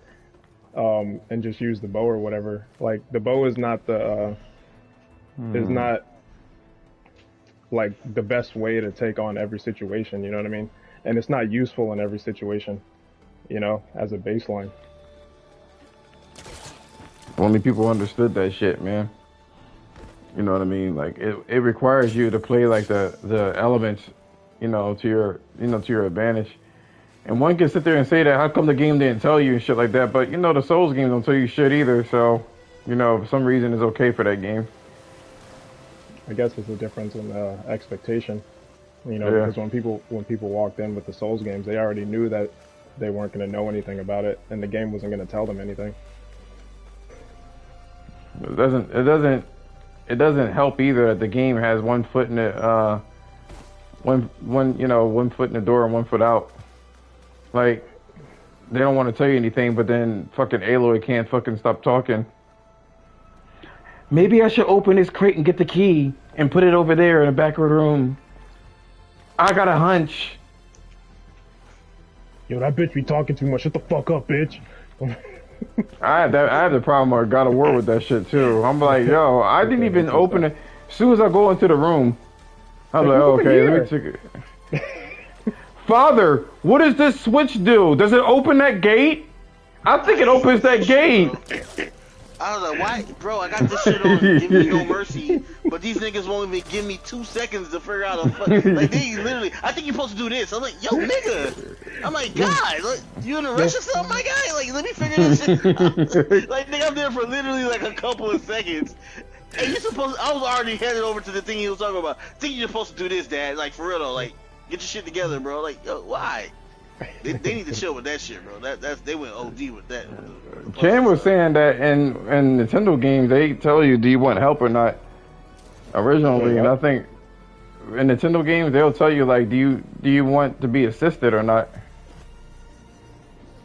and just use the bow or whatever. Like the bow is not is not like the best way to take on every situation. You know what I mean? And it's not useful in every situation. You know, as a baseline. Only people understood that shit, man. You know what I mean? Like it requires you to play like the elements, you know, to your advantage. And one can sit there and say that how come the game didn't tell you and shit like that, but you know the Souls games don't tell you shit either. So, you know, for some reason it's okay for that game. I guess it's a difference in expectation. You know, because when people walked in with the Souls games, they already knew that they weren't going to know anything about it, and the game wasn't going to tell them anything. It doesn't help either that the game has one foot in the one foot in the door and one foot out. Like they don't want to tell you anything, but then fucking Aloy can't fucking stop talking. Maybe I should open this crate and get the key and put it over there in the back of the room. I got a hunch. Yo, that bitch be talking too much. Shut the fuck up, bitch. I have the problem with God of War with that shit too. I'm like, yo, I didn't even open it. As soon as I go into the room, I'm like, okay, let me check it. Father, what does this switch do? Does it open that gate? I think it opens that gate. I was like, why, bro? I got this shit on Give Me No Mercy, but these niggas won't even give me 2 seconds to figure out a like they literally. I think you're supposed to do this. I'm like, yo, nigga. I'm like, God, like, you in a rush or something, my guy? Like, let me figure this shit out. Like, nigga, I'm there for literally like a couple of seconds. And you supposed? I was already headed over to the thing he was talking about. I think you're supposed to do this, Dad. Like, for real though. Like, get your shit together, bro. Like, yo, why? They need to chill with that shit, bro. They went OD with that. Cam was saying that in Nintendo games they tell you do you want help or not. Originally, and I think in Nintendo games they'll tell you like do you want to be assisted or not.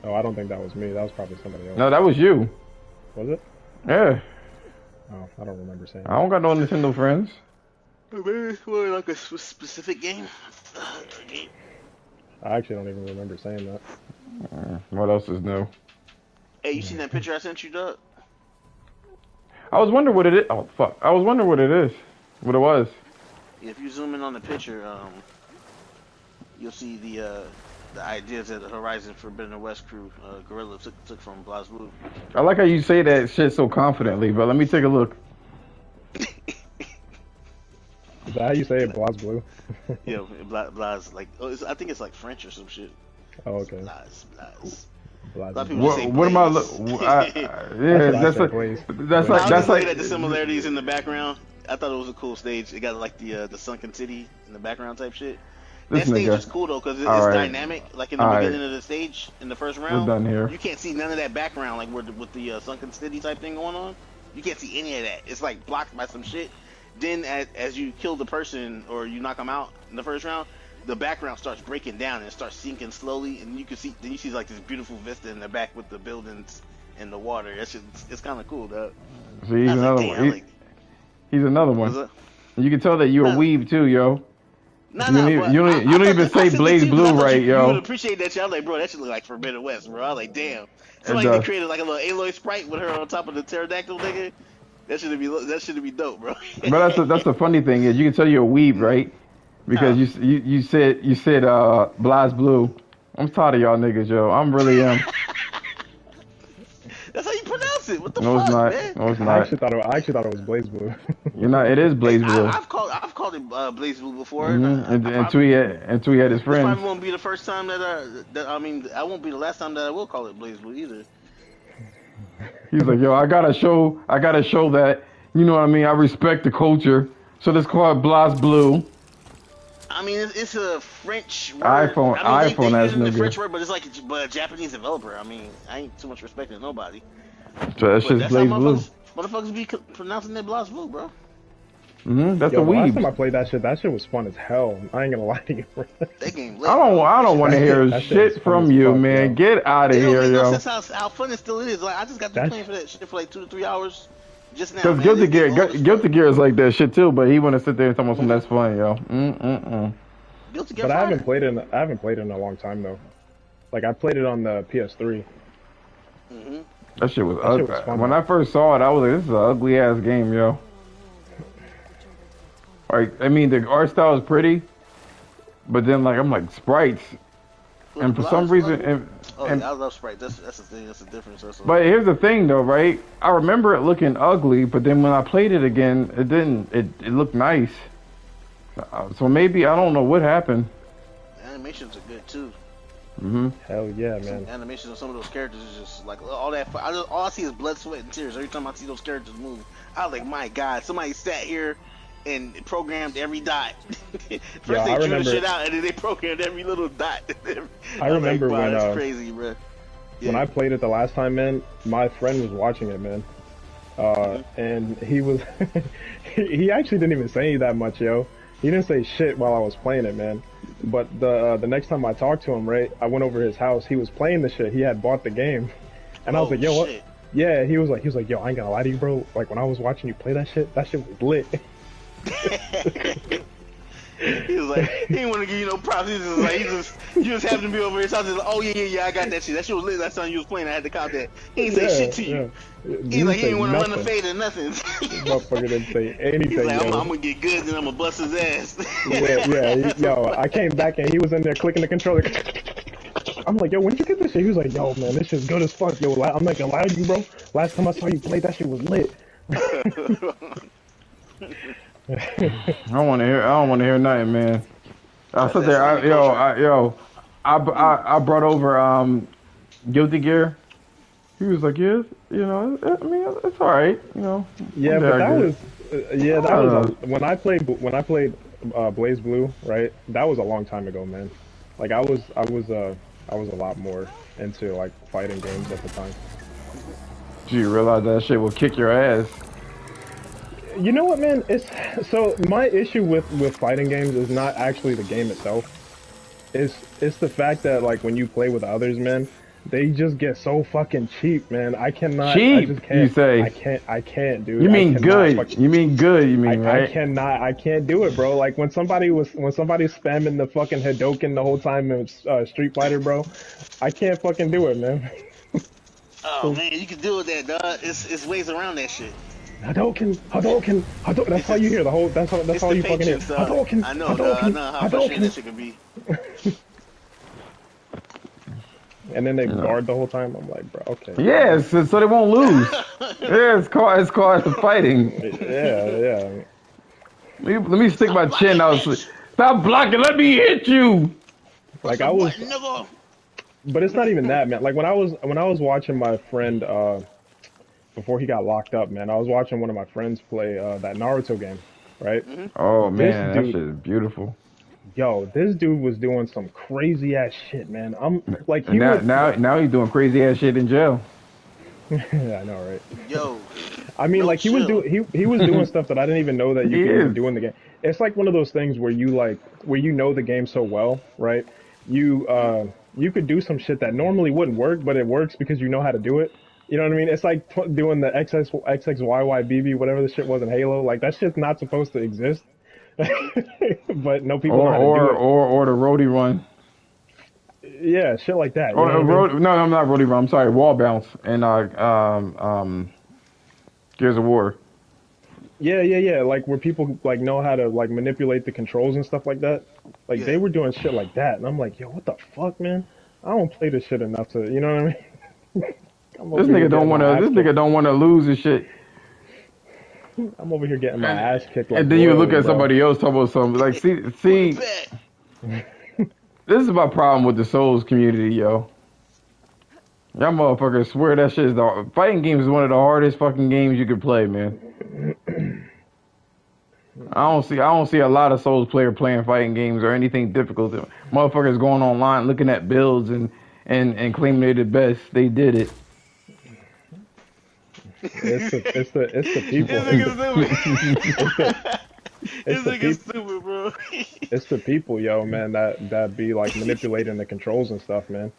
Oh, I don't think that was me. That was probably somebody else. No, that was you. Was it? Yeah. Oh, I don't remember saying. I don't got no Nintendo friends. Maybe like a specific game. I actually don't even remember saying that. What else is new? Hey, you seen that picture I sent you, Doug? I was wondering what it is. Oh fuck! I was wondering what it is. What it was. If you zoom in on the picture, you'll see the ideas that the Horizon Forbidden West crew, Gorilla took from BlazBlue. I like how you say that shit so confidently, but let me take a look. Is that how you say it, BlazBlue? Yeah, Blaz, like, I think it's like French or some shit. Oh, okay. Blaz. A lot BlazBlue. of people say What am I? Yeah, that's like like the similarities in the background. I thought it was a cool stage. It got like the sunken city in the background type shit. That stage is cool though because it's dynamic. Like in the beginning of the stage, in the first round, we're done here. You can't see none of that background, like with the sunken city type thing going on. You can't see any of that. It's like blocked by some shit. Then as you kill the person or you knock them out in the first round, the background starts breaking down and it starts sinking slowly, and you see like this beautiful vista in the back with the buildings and the water. It's kind of cool, though. See, he's another one. He's another one. You can tell that you're a weeb too, yo. You don't even say Blaze Blue right, yo. You would appreciate that shit. I was like, bro, that shit look like Forbidden West, bro. I was like, damn. Somebody created like a little Aloy sprite with her on top of the pterodactyl nigga. That should be dope, bro. But that's the funny thing is you can tell you're a weeb, right? Because you said BlazBlue. I'm tired of y'all niggas, yo. I'm really That's how you pronounce it. What the fuck, it's not. Man? No, it's not. I actually thought it was BlazBlue. You're not. It is BlazBlue. I've called it BlazBlue before. Mm-hmm. Until he had his friends. Probably won't be the first time I won't be the last time that I will call it BlazBlue either. He's like, yo, I gotta show that, you know what I mean, I respect the culture. So let's call it BlazBlue. I mean, it's a French word. iPhone they as using the nigga. French word, but it's like a Japanese developer. I mean, I ain't too much respect to nobody. So that's just BlazBlue. Motherfuckers be pronouncing it BlazBlue, bro. That's a the last weeb. time I played that shit was fun as hell. I ain't gonna lie to you, bro. That game lit, I don't want to hear shit from you, man. Get out of here, yo. That's how fun it still is. Like I just got to playing for that shit for like 2 to 3 hours just now. Because Guilty Gear is like that shit too, but he want to sit there and tell me something that's fun, yo. Guilty Gear. But I haven't played it in a long time though. Like I played it on the PS3. That shit was ugly. When I first saw it, I was like, this is an ugly ass game, yo. Like, I mean, the art style is pretty, but then like I'm like sprites, and for some reason, I love sprites. That's the thing. That's the difference. But here's the thing, though, right? I remember it looking ugly, but then when I played it again, it didn't. It looked nice. So maybe I don't know what happened. Animations are good too. Hell yeah, man. Animations of some of those characters is just like all that. All I see is blood, sweat, and tears every time I see those characters move. I was like, my God, somebody sat here and programmed every dot. First they drew the shit out, and then they programmed every little dot. I remember like, wow, when that's crazy, bro. Yeah. When I played it the last time, man, my friend was watching it, man, and he was he actually didn't even say that much, yo. He didn't say shit while I was playing it, man. But the next time I talked to him, right, I went over to his house. He was playing the shit. He had bought the game, and I was like, yo, what? Yeah, he was like, yo, I ain't gonna lie to you, bro. Like when I was watching you play that shit was lit. He was like, he didn't want to give you no props. He was just like, you just happened to be over here. So I was just like, oh yeah, I got that shit. That shit was lit last time you was playing. I had to cop that. He didn't say shit to you. He's like, he didn't want to run the fade or nothing. Motherfucker didn't say anything. He's like, I'm yo. gonna get good, then I'm gonna bust his ass. Yo, I came back and he was in there clicking the controller. I'm like, yo, when did you get this shit? He was like, yo, man, this shit's good as fuck. Yo, I'm not gonna lie to you, bro. Last time I saw you play, that shit was lit. I don't want to hear nothing, man. I sit there, I brought over Guilty Gear. He was like, yeah, I mean, it's all right, Yeah, but that was, when I played Blaze Blue, right? That was a long time ago, man. Like I was a lot more into like fighting games at the time. Do you realize that shit will kick your ass? You know what, man? So my issue with fighting games is not actually the game itself. It's the fact that like when you play with others, man, they just get so fucking cheap, man. I cannot. Cheap? I just can't, you say? I can't, dude. You mean good? You mean good? You mean right? I can't do it, bro. Like when somebody's spamming the fucking Hadoken the whole time in Street Fighter, bro, I can't fucking do it, man. Oh man, you can deal with that, dog. It's ways around that shit. Hadoken. That's how you hear the whole. That's all you fucking hear. Hadoken. I know how frustrating that shit can be. And then they guard the whole time. I'm like, bro, okay. Yeah, so they won't lose. Yeah, it's called the fighting. Yeah. Let me stick my chin out. Stop blocking. Let me hit you. Like I was. But it's not even that, man. Like when I was watching my friend before he got locked up, man, I was watching one of my friends play that Naruto game, right? Mm-hmm. Oh man, that shit is beautiful. Yo, this dude was doing some crazy ass shit, man. I'm like, now he's doing crazy ass shit in jail. Yeah, I know, right? Yo, I mean, like he was doing stuff that I didn't even know that you could even do in the game. It's like one of those things where you know the game so well, right? You could do some shit that normally wouldn't work, but it works because you know how to do it. You know what I mean? It's like doing the XXYYBB, whatever the shit was in Halo. Like that shit's not supposed to exist. But no people know how to do it. Or the roadie run. Yeah, shit like that. No, I'm not roadie run. I'm sorry, wall bounce and Gears of War. Yeah. Like where people like know how to like manipulate the controls and stuff like that. Like they were doing shit like that, and I'm like, yo, what the fuck, man? I don't play this shit enough to, you know what I mean? This nigga don't want to lose his shit. I'm over here getting my ass kicked. Like and then you look at somebody else talking about something like, see, this is my problem with the Souls community, yo. Y'all motherfuckers swear that shit is the fighting game is one of the hardest fucking games you can play, man. I don't see a lot of Souls player playing fighting games or anything difficult. Motherfuckers going online looking at builds and claiming they're the best. They did it. It's the people. It's stupid, bro. It's the people, yo, man, that be like manipulating the controls and stuff, man.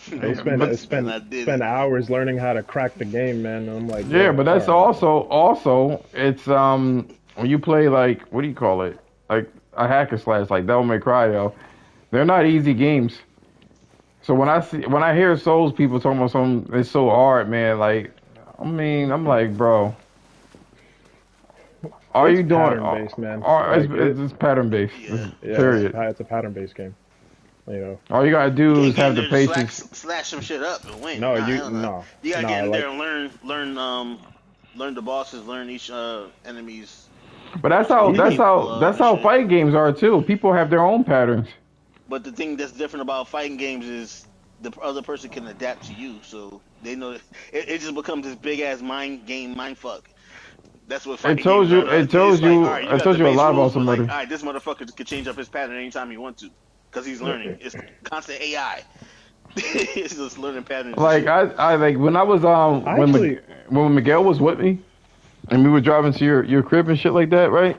They spend hours learning how to crack the game, man. And I'm like, yeah, but that's also it's when you play like, what do you call it? Like a hack and slash, like Devil May Cry, yo. They're not easy games. So when I hear Souls people talking about something, it's so hard, man. Like, I mean, I'm like, bro, you doing pattern based, man? It's pattern based. Yeah, period. It's a pattern based game. You know, all you gotta do is have the patience. Slash some shit up and win. No, you gotta get in there and learn the bosses, learn each enemy's. But that's how fighting games are too. People have their own patterns. But the thing that's different about fighting games is the other person can adapt to you, so they know that it just becomes this big ass mind fuck. That's what fighting games are. It tells you a lot about somebody. Like, all right, this motherfucker can change up his pattern anytime he wants to, because he's learning. It's constant AI. It's just learning patterns. Like I like when I was when Miguel was with me, and we were driving to your crib and shit like that, right?